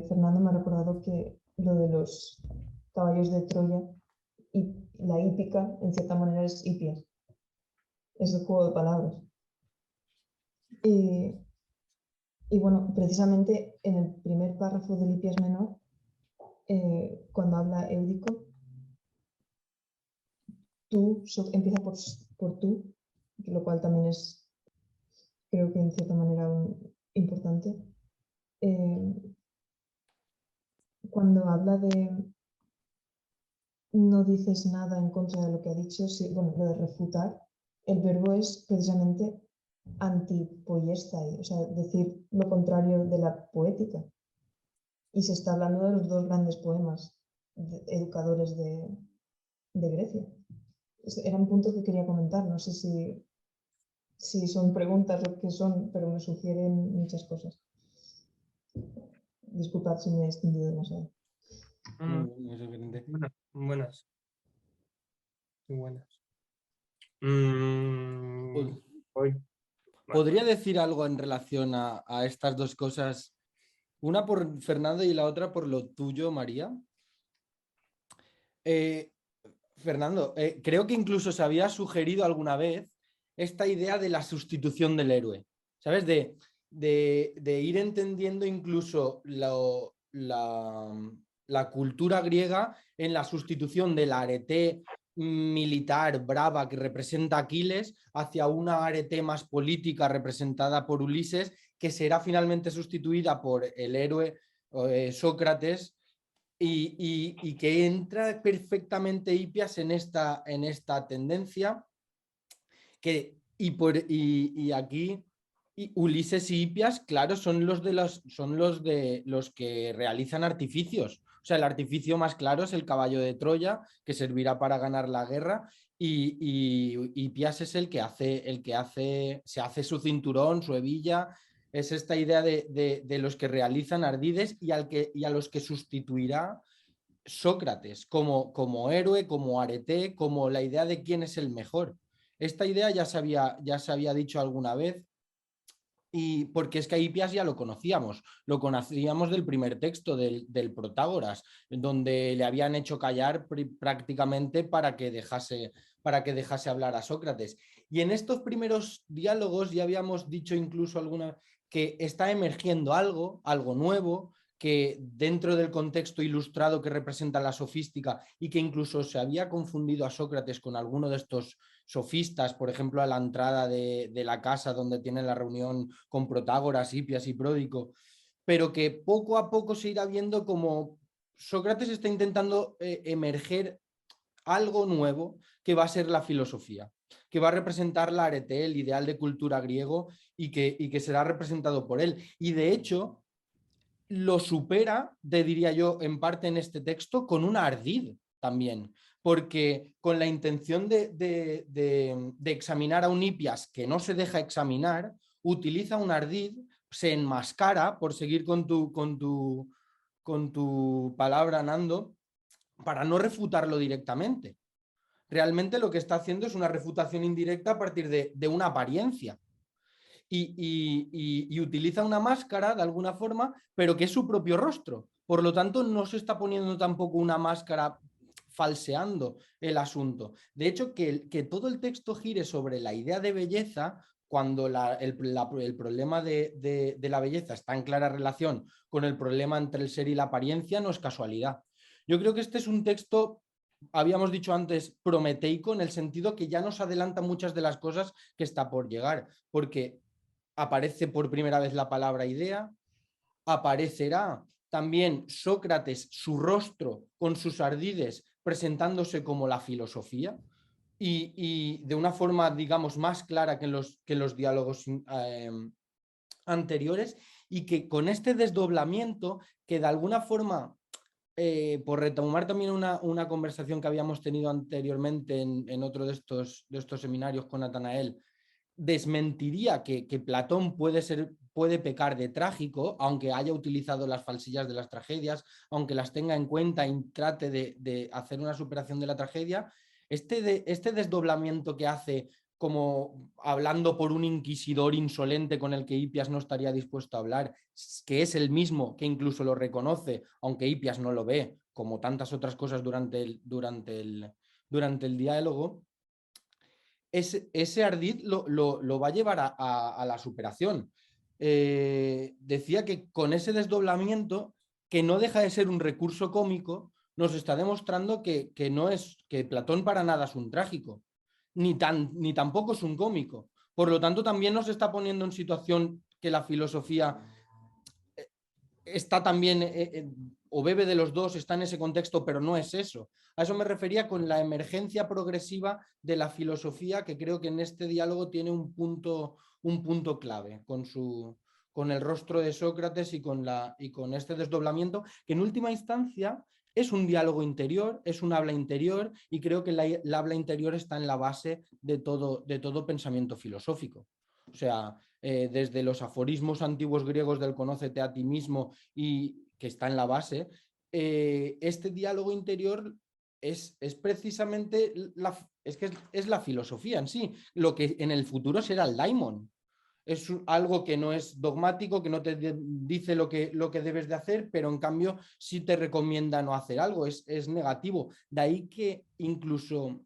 Fernando me ha recordado que lo de los caballos de Troya y la hípica, en cierta manera, es Hipias. Es el juego de palabras. Y bueno, precisamente en el primer párrafo del Hipias menor, cuando habla Éudico, tú empieza por tú, lo cual también es, creo que en cierta manera, importante. Cuando habla de no dices nada en contra de lo que ha dicho, bueno, lo de refutar, el verbo es precisamente antipoiestai, o sea, decir lo contrario de la poética. Y se está hablando de los dos grandes poemas educadores de Grecia. Eran puntos que quería comentar, no sé si son preguntas o qué son, pero me sugieren muchas cosas. Disculpad si me he extendido demasiado. Buenas. ¿Podría decir algo en relación a estas dos cosas? Una por Fernando y la otra por lo tuyo, María. Fernando, creo que incluso se había sugerido alguna vez esta idea de la sustitución del héroe, ¿sabes? De ir entendiendo incluso la cultura griega en la sustitución del arete militar brava que representa a Aquiles hacia una arete más política representada por Ulises, que será finalmente sustituida por el héroe Sócrates, y que entra perfectamente Hipias en esta tendencia, y aquí Ulises y Hipias, claro, son los de los que realizan artificios. O sea, el artificio más claro es el caballo de Troya, que servirá para ganar la guerra, y Hipias es el que se hace su cinturón, su hebilla. Es esta idea de los que realizan ardides y a los que sustituirá Sócrates como héroe, como arete, como la idea de quién es el mejor. Esta idea ya se había dicho alguna vez, y porque es que a Hipias ya lo conocíamos del primer texto del Protágoras, donde le habían hecho callar prácticamente para que dejase hablar a Sócrates. Y en estos primeros diálogos ya habíamos dicho incluso que está emergiendo algo nuevo, que dentro del contexto ilustrado que representa la sofística, y que incluso se había confundido a Sócrates con alguno de estos sofistas, por ejemplo, a la entrada de la casa donde tienen la reunión con Protágoras, Hipias y Pródico, pero que poco a poco se irá viendo como Sócrates está intentando emerger algo nuevo que va a ser la filosofía, que va a representar la arete, el ideal de cultura griego, y que será representado por él. Y de hecho, lo supera, diría yo, en parte en este texto, con un ardid también, porque con la intención de examinar a un Hipias que no se deja examinar, utiliza un ardid, se enmascara, por seguir con tu palabra, Nando, para no refutarlo directamente. Realmente lo que está haciendo es una refutación indirecta a partir de una apariencia. y utiliza una máscara de alguna forma, pero que es su propio rostro. Por lo tanto, no se está poniendo tampoco una máscara falseando el asunto. De hecho, que todo el texto gire sobre la idea de belleza, cuando el problema de la belleza está en clara relación con el problema entre el ser y la apariencia, no es casualidad. Yo creo que este es un texto, habíamos dicho antes, prometeico, en el sentido que ya nos adelanta muchas de las cosas que está por llegar, porque aparece por primera vez la palabra idea, aparecerá también Sócrates, su rostro con sus ardides, presentándose como la filosofía, y de una forma, digamos, más clara que en los diálogos anteriores, y que con este desdoblamiento, que de alguna forma, por retomar también una conversación que habíamos tenido anteriormente en otro de estos seminarios con Natanael, desmentiría que Platón puede pecar de trágico, aunque haya utilizado las falsillas de las tragedias, aunque las tenga en cuenta y trate de hacer una superación de la tragedia. Este desdoblamiento que hace, como hablando por un inquisidor insolente con el que Hipias no estaría dispuesto a hablar, que es el mismo que incluso lo reconoce, aunque Hipias no lo ve, como tantas otras cosas durante el diálogo, ese ardid lo va a llevar a la superación. Decía que con ese desdoblamiento, que no deja de ser un recurso cómico, nos está demostrando que Platón para nada es un trágico, ni tampoco es un cómico. Por lo tanto, también nos está poniendo en situación que la filosofía está también, o bebe de los dos, está en ese contexto, pero no es eso. A eso me refería con la emergencia progresiva de la filosofía, que creo que en este diálogo tiene un punto clave con el rostro de Sócrates y con este desdoblamiento, que en última instancia es un diálogo interior, es un habla interior, y creo que el habla interior está en la base de todo pensamiento filosófico. O sea, desde los aforismos antiguos griegos del conócete a ti mismo, y que está en la base, este diálogo interior es precisamente es la filosofía en sí, lo que en el futuro será el daimon. Es algo que no es dogmático, que no te dice lo que debes de hacer, pero en cambio sí te recomienda no hacer algo, es negativo. De ahí que incluso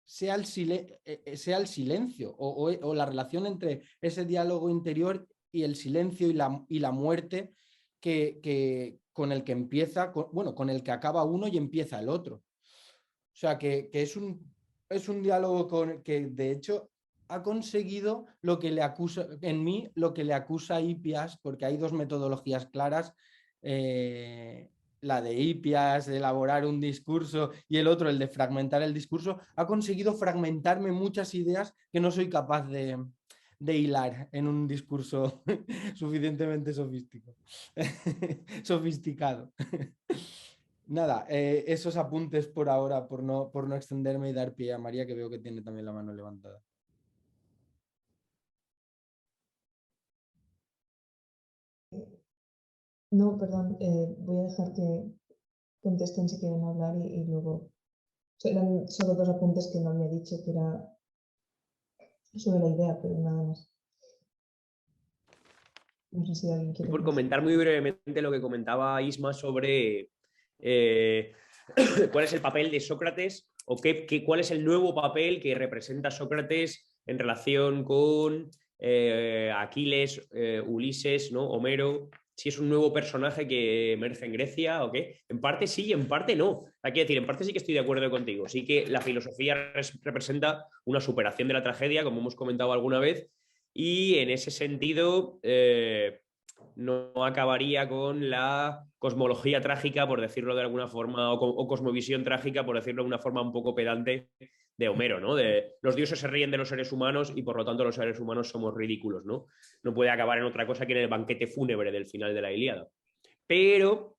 sea el silencio o la relación entre ese diálogo interior y el silencio y la muerte con el que empieza, con el que acaba uno y empieza el otro. O sea, que es un diálogo que de hecho ha conseguido lo que le acusa en mí, lo que le acusa a Hipias, porque hay dos metodologías claras. La de Hipias, de elaborar un discurso, y el otro, el de fragmentar el discurso, ha conseguido fragmentarme muchas ideas que no soy capaz de hilar en un discurso suficientemente sofisticado. Nada, esos apuntes por ahora, por no extenderme y dar pie a María, que veo que tiene también la mano levantada. No, perdón, voy a dejar que contesten si quieren hablar y luego... Eran solo dos apuntes que no había dicho, que era sobre la idea, pero nada más. No sé si alguien quiere... Por comentar muy brevemente lo que comentaba Isma sobre cuál es el papel de Sócrates, o cuál es el nuevo papel que representa Sócrates en relación con Aquiles, Ulises, ¿no? Homero, si es un nuevo personaje que emerge en Grecia o qué. En parte sí y en parte no. Hay que decir, en parte sí que estoy de acuerdo contigo. Sí que la filosofía representa una superación de la tragedia, como hemos comentado alguna vez, y en ese sentido no acabaría con la cosmología trágica, por decirlo de alguna forma, o cosmovisión trágica, por decirlo de una forma un poco pedante, de Homero, ¿no? De los dioses se ríen de los seres humanos y por lo tanto los seres humanos somos ridículos, ¿no? No puede acabar en otra cosa que en el banquete fúnebre del final de la Ilíada. Pero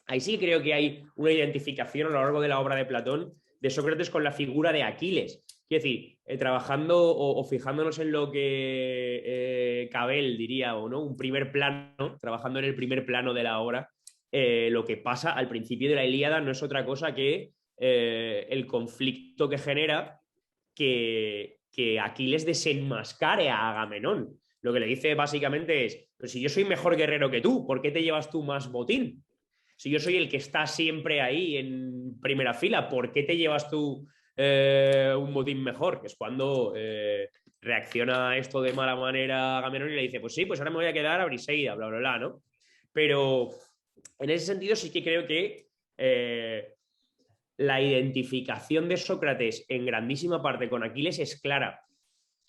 ahí sí creo que hay una identificación a lo largo de la obra de Platón de Sócrates con la figura de Aquiles. Quiero decir, trabajando o fijándonos en lo que Cabel diría, o no, un primer plano, trabajando en el primer plano de la obra, lo que pasa al principio de la Ilíada no es otra cosa que el conflicto que genera que Aquiles desenmascare a Agamenón. Lo que le dice básicamente es, pero si yo soy mejor guerrero que tú, ¿por qué te llevas tú más botín? Si yo soy el que está siempre ahí en primera fila, ¿por qué te llevas tú un botín mejor? Que es cuando reacciona esto de mala manera Agamenón y le dice, pues sí, pues ahora me voy a quedar a Briseida, bla, bla, bla, ¿no? Pero en ese sentido sí que creo que la identificación de Sócrates en grandísima parte con Aquiles es clara.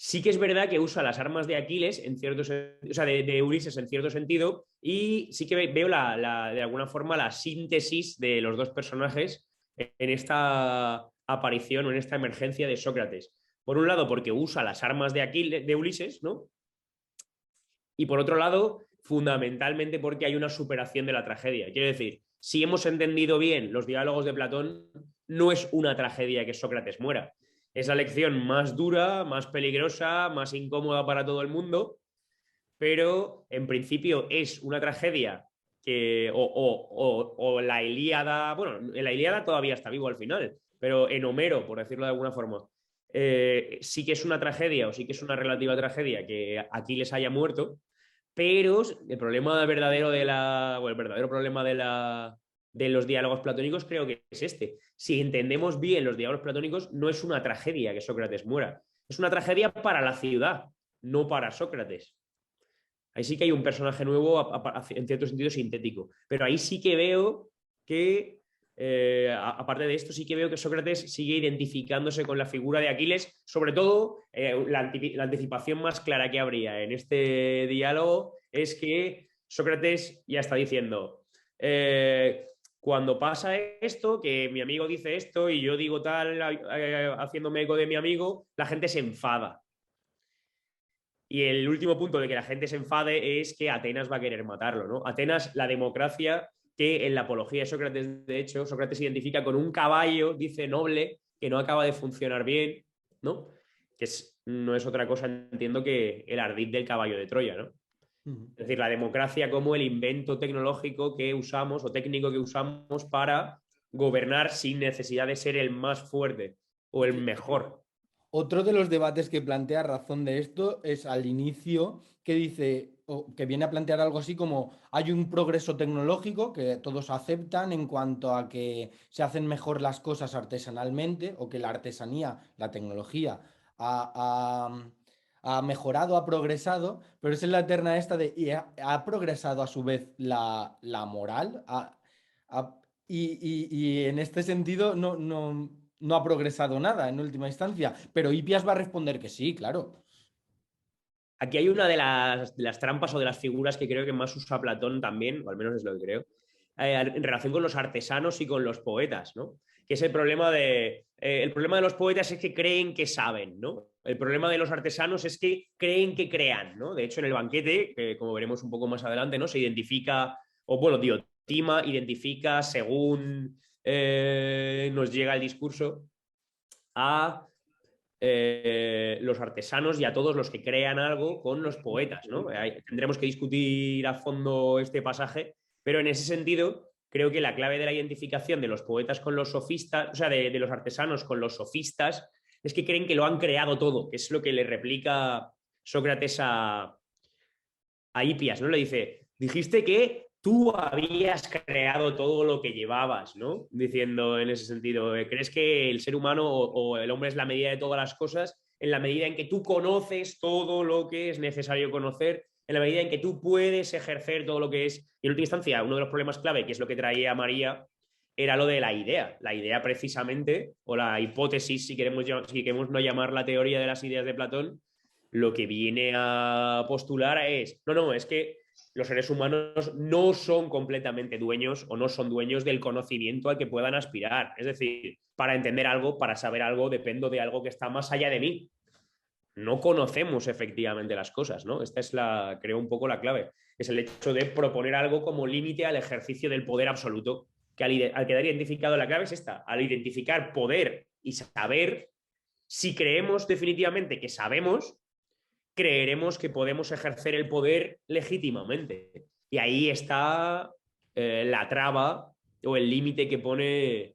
Sí que es verdad que usa las armas de Aquiles, en cierto, o sea, de Ulises en cierto sentido, y sí que veo de alguna forma la síntesis de los dos personajes en esta aparición o en esta emergencia de Sócrates. Por un lado, porque usa las armas de Aquiles, de Ulises, ¿no? Y por otro lado, fundamentalmente porque hay una superación de la tragedia. Quiero decir, si hemos entendido bien los diálogos de Platón, no es una tragedia que Sócrates muera. Es la lección más dura, más peligrosa, más incómoda para todo el mundo, pero en principio es una tragedia que, o la Ilíada, bueno, en la Ilíada todavía está vivo al final, pero en Homero, por decirlo de alguna forma, sí que es una tragedia o sí que es una relativa tragedia que Aquiles haya muerto, pero el problema verdadero el verdadero problema de los diálogos platónicos creo que es este. Si entendemos bien los diálogos platónicos, no es una tragedia que Sócrates muera. Es una tragedia para la ciudad, no para Sócrates. Ahí sí que hay un personaje nuevo, en cierto sentido sintético. Pero ahí sí que veo que, aparte de esto, sí que veo que Sócrates sigue identificándose con la figura de Aquiles. Sobre todo, la anticipación más clara que habría en este diálogo es que Sócrates ya está diciendo... cuando pasa esto, que mi amigo dice esto y yo digo tal, haciéndome eco de mi amigo, la gente se enfada. Y el último punto de que la gente se enfade es que Atenas va a querer matarlo, ¿no? Atenas, la democracia, que en la apología de Sócrates, de hecho, Sócrates se identifica con un caballo, dice noble, que no acaba de funcionar bien, ¿no? Que no es otra cosa, entiendo, que el ardid del caballo de Troya, ¿no? Es decir, la democracia como el invento tecnológico que usamos o técnico que usamos para gobernar sin necesidad de ser el más fuerte o el mejor. Otro de los debates que plantea razón de esto es al inicio que dice, o que viene a plantear algo así como hay un progreso tecnológico que todos aceptan en cuanto a que se hacen mejor las cosas artesanalmente o que la artesanía, la tecnología ha mejorado, ha progresado, pero es en la eterna esta de y ha progresado a su vez la moral y en este sentido no ha progresado nada en última instancia, pero Hipias va a responder que sí, claro. Aquí hay una de las trampas o de las figuras que creo que más usa Platón también, o al menos es lo que creo, en relación con los artesanos y con los poetas, ¿no? Que es el problema de los poetas es que creen que saben, ¿no? El problema de los artesanos es que creen que crean, ¿no? De hecho, en el banquete, que como veremos un poco más adelante, ¿no? Se identifica, o bueno, Diotima identifica, según nos llega el discurso, a los artesanos y a todos los que crean algo con los poetas, ¿no? Tendremos que discutir a fondo este pasaje, pero en ese sentido creo que la clave de la identificación de los poetas con los sofistas, o sea, de los artesanos con los sofistas, es que creen que lo han creado todo, que es lo que le replica Sócrates a Hipias, ¿no? Le dice, dijiste que tú habías creado todo lo que llevabas, ¿no? Diciendo en ese sentido, ¿crees que el ser humano o el hombre es la medida de todas las cosas? En la medida en que tú conoces todo lo que es necesario conocer, en la medida en que tú puedes ejercer todo lo que es... Y en última instancia, uno de los problemas clave, que es lo que traía María, era lo de la idea. La idea precisamente, o la hipótesis, si queremos no llamar la teoría de las ideas de Platón, lo que viene a postular es, es que los seres humanos no son completamente dueños o no son dueños del conocimiento al que puedan aspirar. Es decir, para entender algo, para saber algo, dependo de algo que está más allá de mí. No conocemos efectivamente las cosas, ¿no? Esta es creo, un poco la clave. Es el hecho de proponer algo como límite al ejercicio del poder absoluto, que al quedar identificado la clave es esta. Al identificar poder y saber, si creemos definitivamente que sabemos, creeremos que podemos ejercer el poder legítimamente. Y ahí está la traba o el límite que pone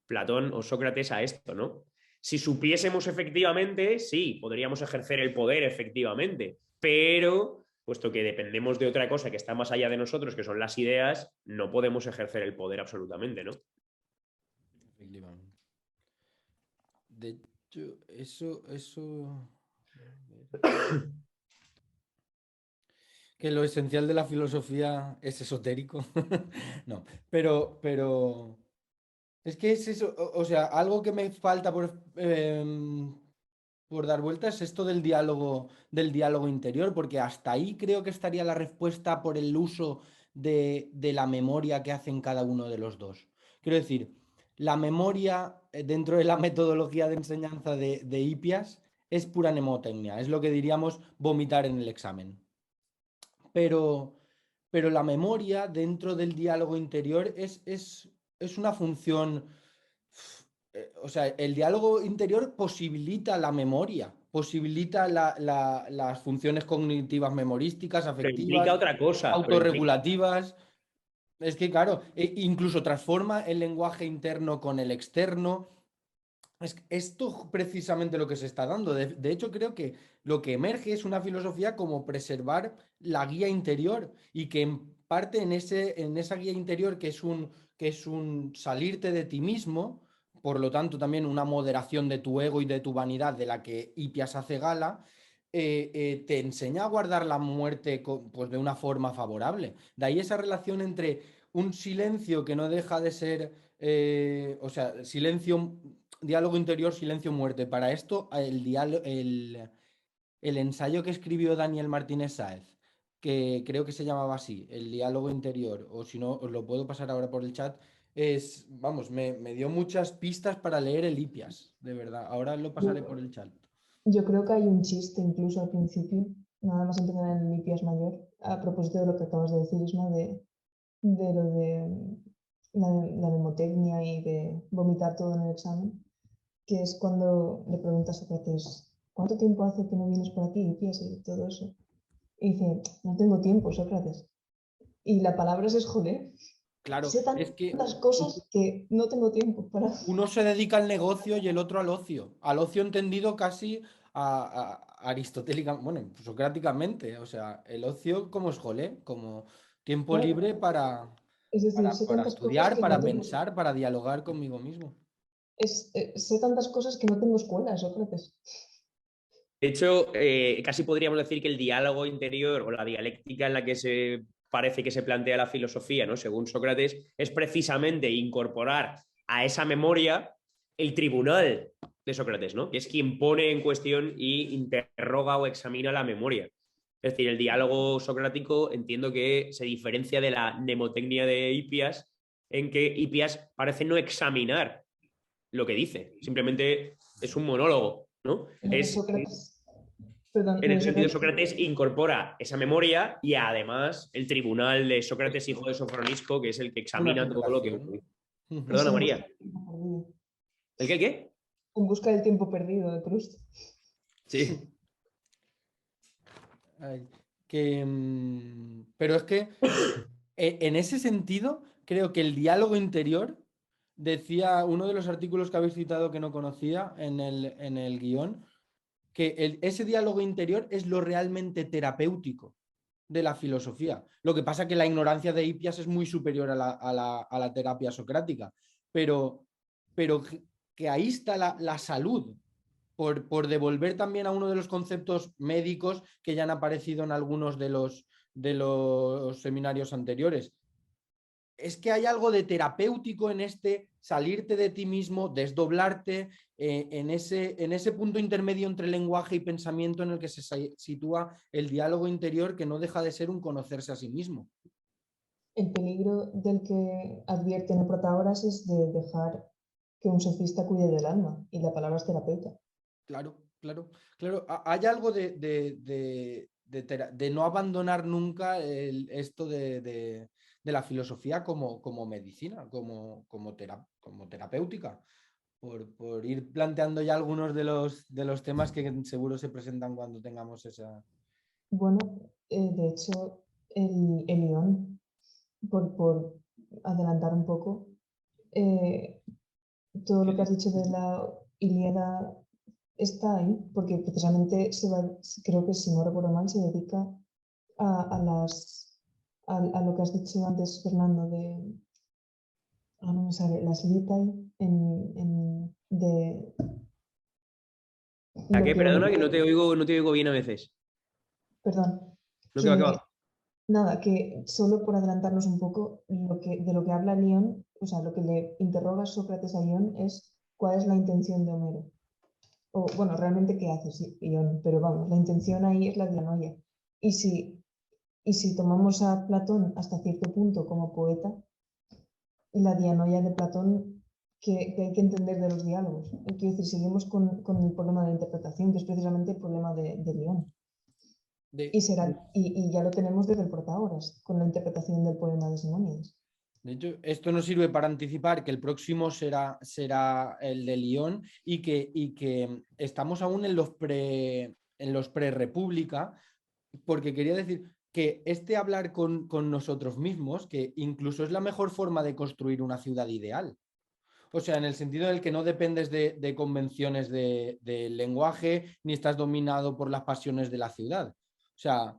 Platón o Sócrates a esto, ¿no? Si supiésemos efectivamente, sí, podríamos ejercer el poder efectivamente, pero puesto que dependemos de otra cosa que está más allá de nosotros, que son las ideas, no podemos ejercer el poder absolutamente, ¿no? Efectivamente. De hecho, eso... Que lo esencial de la filosofía es esotérico. No, pero es que es eso, o sea, algo que me falta por dar vueltas es esto del diálogo interior, porque hasta ahí creo que estaría la respuesta por el uso de la memoria que hacen cada uno de los dos. Quiero decir, la memoria dentro de la metodología de enseñanza de Hippias es pura mnemotecnia, es lo que diríamos vomitar en el examen. Pero la memoria dentro del diálogo interior es una función, o sea, el diálogo interior posibilita la memoria, posibilita las funciones cognitivas memorísticas, Pero implica afectivas, otra cosa. autorregulativas. Es que, claro, incluso transforma el lenguaje interno con el externo. Es esto precisamente lo que se está dando. De hecho, creo que lo que emerge es una filosofía como preservar la guía interior y que en parte en esa guía interior que es un salirte de ti mismo, por lo tanto también una moderación de tu ego y de tu vanidad de la que Hippias hace gala, te enseña a guardar la muerte pues, de una forma favorable. De ahí esa relación entre un silencio que no deja de ser, o sea, diálogo interior, silencio, muerte. Para esto, el ensayo que escribió Daniel Martínez Sáez, que creo que se llamaba así, el diálogo interior, o si no, os lo puedo pasar ahora por el chat, vamos, me dio muchas pistas para leer el Hippias, de verdad. Ahora lo pasaré por el chat. Yo creo que hay un chiste incluso al principio, nada más empezar en el Hippias mayor, a propósito de lo que acabas de decir, Isma, de lo de la mnemotecnia y de vomitar todo en el examen, que es cuando le preguntas a Sócrates, ¿cuánto tiempo hace que no vienes por aquí, Hippias, y todo eso? Y dice, no tengo tiempo, Sócrates. Y la palabra es joder. Claro, Sé es que tantas cosas que no tengo tiempo para... uno se dedica al negocio y el otro al ocio entendido casi aristotélicamente, bueno, socráticamente, o sea, el ocio como esjolé, como tiempo Claro. libre para, Es decir, sé para tantas cosas estudiar, que no para tengo... pensar, para dialogar conmigo mismo. sé tantas cosas que no tengo escuela, Sócrates. De hecho, casi podríamos decir que el diálogo interior o la dialéctica en la que se parece que se plantea la filosofía, ¿no? Según Sócrates, es precisamente incorporar a esa memoria el tribunal de Sócrates, ¿no? Que es quien pone en cuestión y interroga o examina la memoria. Es decir, el diálogo socrático entiendo que se diferencia de la mnemotecnia de Hippias, en que Hippias parece no examinar lo que dice, simplemente es un monólogo, ¿no? Sócrates, perdón, En ese sentido, Sócrates incorpora esa memoria y además el tribunal de Sócrates, hijo de Sofronisco, que es el que examina todo lo que ocurre. Perdona, María. ¿El qué? ¿El qué? En busca del tiempo perdido de Proust. Sí. Ay, pero es que en ese sentido, creo que el diálogo interior, decía uno de los artículos que habéis citado que no conocía en el guión, que ese diálogo interior es lo realmente terapéutico de la filosofía. Lo que pasa es que la ignorancia de Hippias es muy superior a la terapia socrática, pero que ahí está la salud, por devolver también a uno de los conceptos médicos que ya han aparecido en algunos de los seminarios anteriores. Es que hay algo de terapéutico en este salirte de ti mismo, desdoblarte, en ese punto intermedio entre lenguaje y pensamiento en el que se sitúa el diálogo interior, que no deja de ser un conocerse a sí mismo. El peligro del que advierten en Protágoras es de dejar que un sofista cuide del alma, y la palabra es terapeuta. Claro. Hay algo de no abandonar nunca esto de la filosofía como medicina, como terapéutica, por ir planteando ya algunos de los temas que seguro se presentan cuando tengamos esa... Bueno, de hecho, el Ión, por adelantar un poco, todo lo que has dicho de la Ilíada está ahí porque precisamente creo que si no recuerdo mal, se dedica a lo que has dicho antes, Fernando, no me sale, las litai de... ¿A lo qué? que Perdona, que Homero- no te oigo bien a veces. Perdón. No, que va. Nada, que solo por adelantarnos un poco, de lo que habla Lión, o sea, lo que le interroga Sócrates a Ión es cuál es la intención de Homero. O, bueno, realmente qué hace Ión, pero vamos, la intención ahí es la dianoia. Y si tomamos a Platón hasta cierto punto como poeta, la dianoia de Platón que hay que entender de los diálogos. Quiero decir, seguimos con el problema de la interpretación, que es precisamente el problema de Lión. Y ya lo tenemos desde el Protágoras, con la interpretación del poema de Simónides. De hecho, esto nos sirve para anticipar que el próximo será el de Lión y que estamos aún en los pre-república, porque quería decir que hablar con nosotros mismos, que incluso es la mejor forma de construir una ciudad ideal. O sea, en el sentido en el que no dependes de convenciones de lenguaje, ni estás dominado por las pasiones de la ciudad. O sea,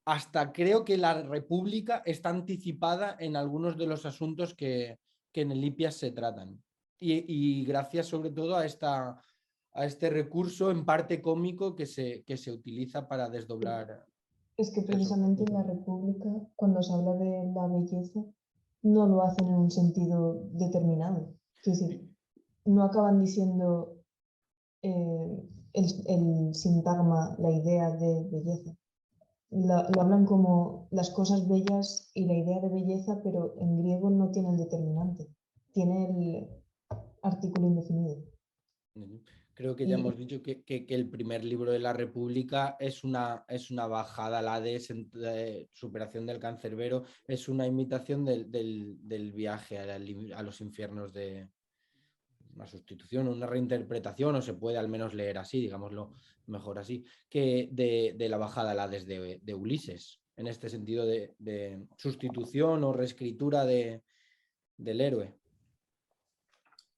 hasta creo que la República está anticipada en algunos de los asuntos que en el Hipias se tratan. Y gracias sobre todo a este recurso en parte cómico que se utiliza para desdoblar. Es que precisamente en la República, cuando se habla de la belleza, no lo hacen en un sentido determinado. Es decir, no acaban diciendo el sintagma, la idea de belleza. Lo hablan como las cosas bellas y la idea de belleza, pero en griego no tiene el determinante, tiene el artículo indefinido. Creo que ya hemos dicho que el primer libro de la República es una bajada a la de superación del cancerbero, es una imitación del viaje a los infiernos de una sustitución, una reinterpretación, o se puede al menos leer así, digámoslo mejor así, que de la bajada al Hades de Ulises, en este sentido de sustitución o reescritura del héroe.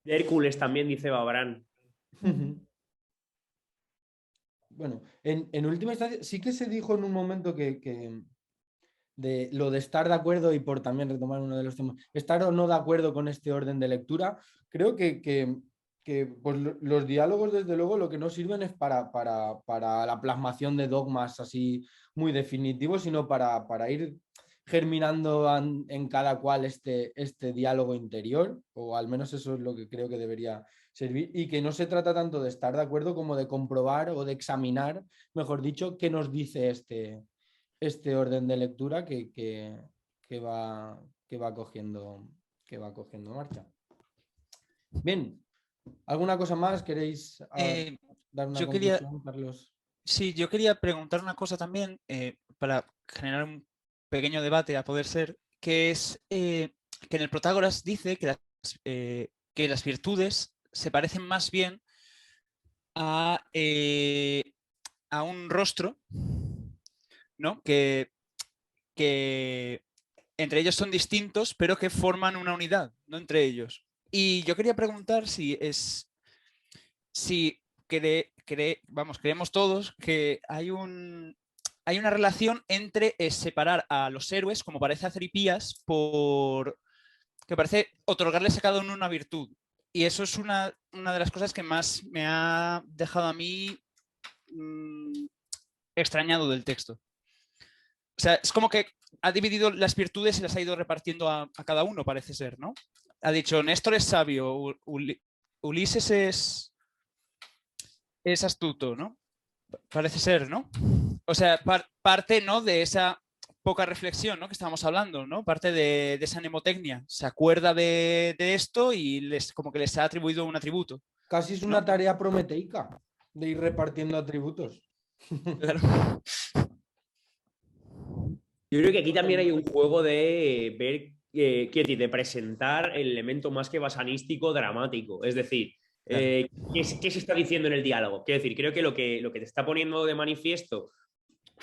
De Hércules también, dice Babrán. Bueno, en última instancia sí que se dijo en un momento que de lo de estar de acuerdo, y por también retomar uno de los temas, estar o no de acuerdo con este orden de lectura, creo que pues, los diálogos desde luego lo que no sirven es para la plasmación de dogmas así muy definitivos, sino para ir germinando en cada cual este diálogo interior, o al menos eso es lo que creo que debería servir, y que no se trata tanto de estar de acuerdo como de comprobar o de examinar, mejor dicho, qué nos dice este orden de lectura que va cogiendo marcha. Bien, ¿alguna cosa más? ¿Queréis dar una conclusión, Carlos? Sí, yo quería preguntar una cosa también para generar un pequeño debate a poder ser, que es que en el Protágoras dice que las virtudes se parecen más bien a un rostro, ¿no? Que entre ellos son distintos, pero que forman una unidad, no entre ellos. Y yo quería preguntar creemos todos que hay una relación entre separar a los héroes, como parece hacer Hipías, que parece otorgarles a cada uno una virtud. Y eso es una de las cosas que más me ha dejado a mí extrañado del texto. O sea, es como que ha dividido las virtudes y las ha ido repartiendo a cada uno, parece ser, ¿no? Ha dicho, Néstor es sabio, Ulises es astuto, ¿no? Parece ser, ¿no? O sea, parte, ¿no?, de esa poca reflexión, ¿no?, que estábamos hablando, ¿no? Parte de esa mnemotecnia. Se acuerda de esto y como que les ha atribuido un atributo. Casi es una tarea prometeica de ir repartiendo atributos. Claro. Yo creo que aquí también hay un juego de ver, de presentar el elemento más que basanístico dramático. Es decir, ¿qué se está diciendo en el diálogo? Quiero decir, creo que lo que te está poniendo de manifiesto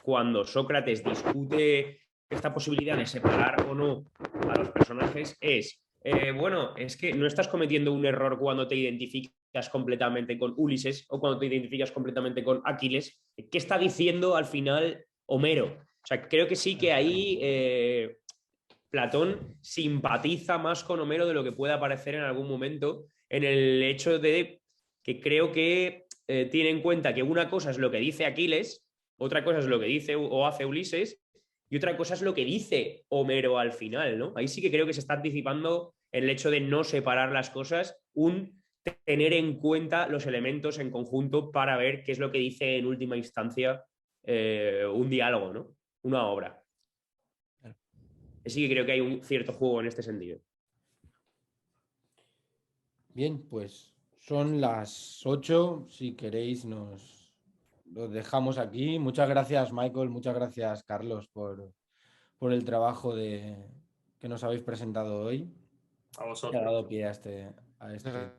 cuando Sócrates discute esta posibilidad de separar o no a los personajes es, bueno, es que no estás cometiendo un error cuando te identificas identificas completamente con Ulises o cuando te identificas completamente con Aquiles, ¿qué está diciendo al final Homero? O sea, creo que sí que ahí Platón simpatiza más con Homero de lo que puede aparecer en algún momento, en el hecho de que creo que tiene en cuenta que una cosa es lo que dice Aquiles, otra cosa es lo que dice o hace Ulises, y otra cosa es lo que dice Homero al final, ¿no? Ahí sí que creo que se está anticipando el hecho de no separar las cosas, tener en cuenta los elementos en conjunto para ver qué es lo que dice en última instancia un diálogo, ¿no? Una obra. Sí que creo que hay un cierto juego en este sentido. Bien, pues son las 8. Si queréis, nos lo dejamos aquí. Muchas gracias, Michael. Muchas gracias, Carlos, por el trabajo que nos habéis presentado hoy. A Que vosotros. ha dado pie a este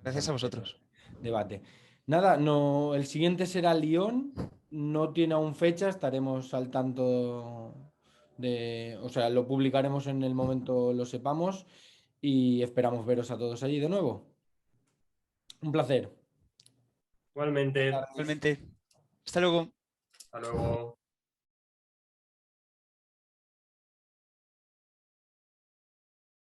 Gracias a vosotros. debate. Nada, no, el siguiente será Lyon. No tiene aún fecha, estaremos al tanto o sea, lo publicaremos en el momento lo sepamos y esperamos veros a todos allí de nuevo. Un placer. Igualmente. Igualmente. Hasta luego. Hasta luego.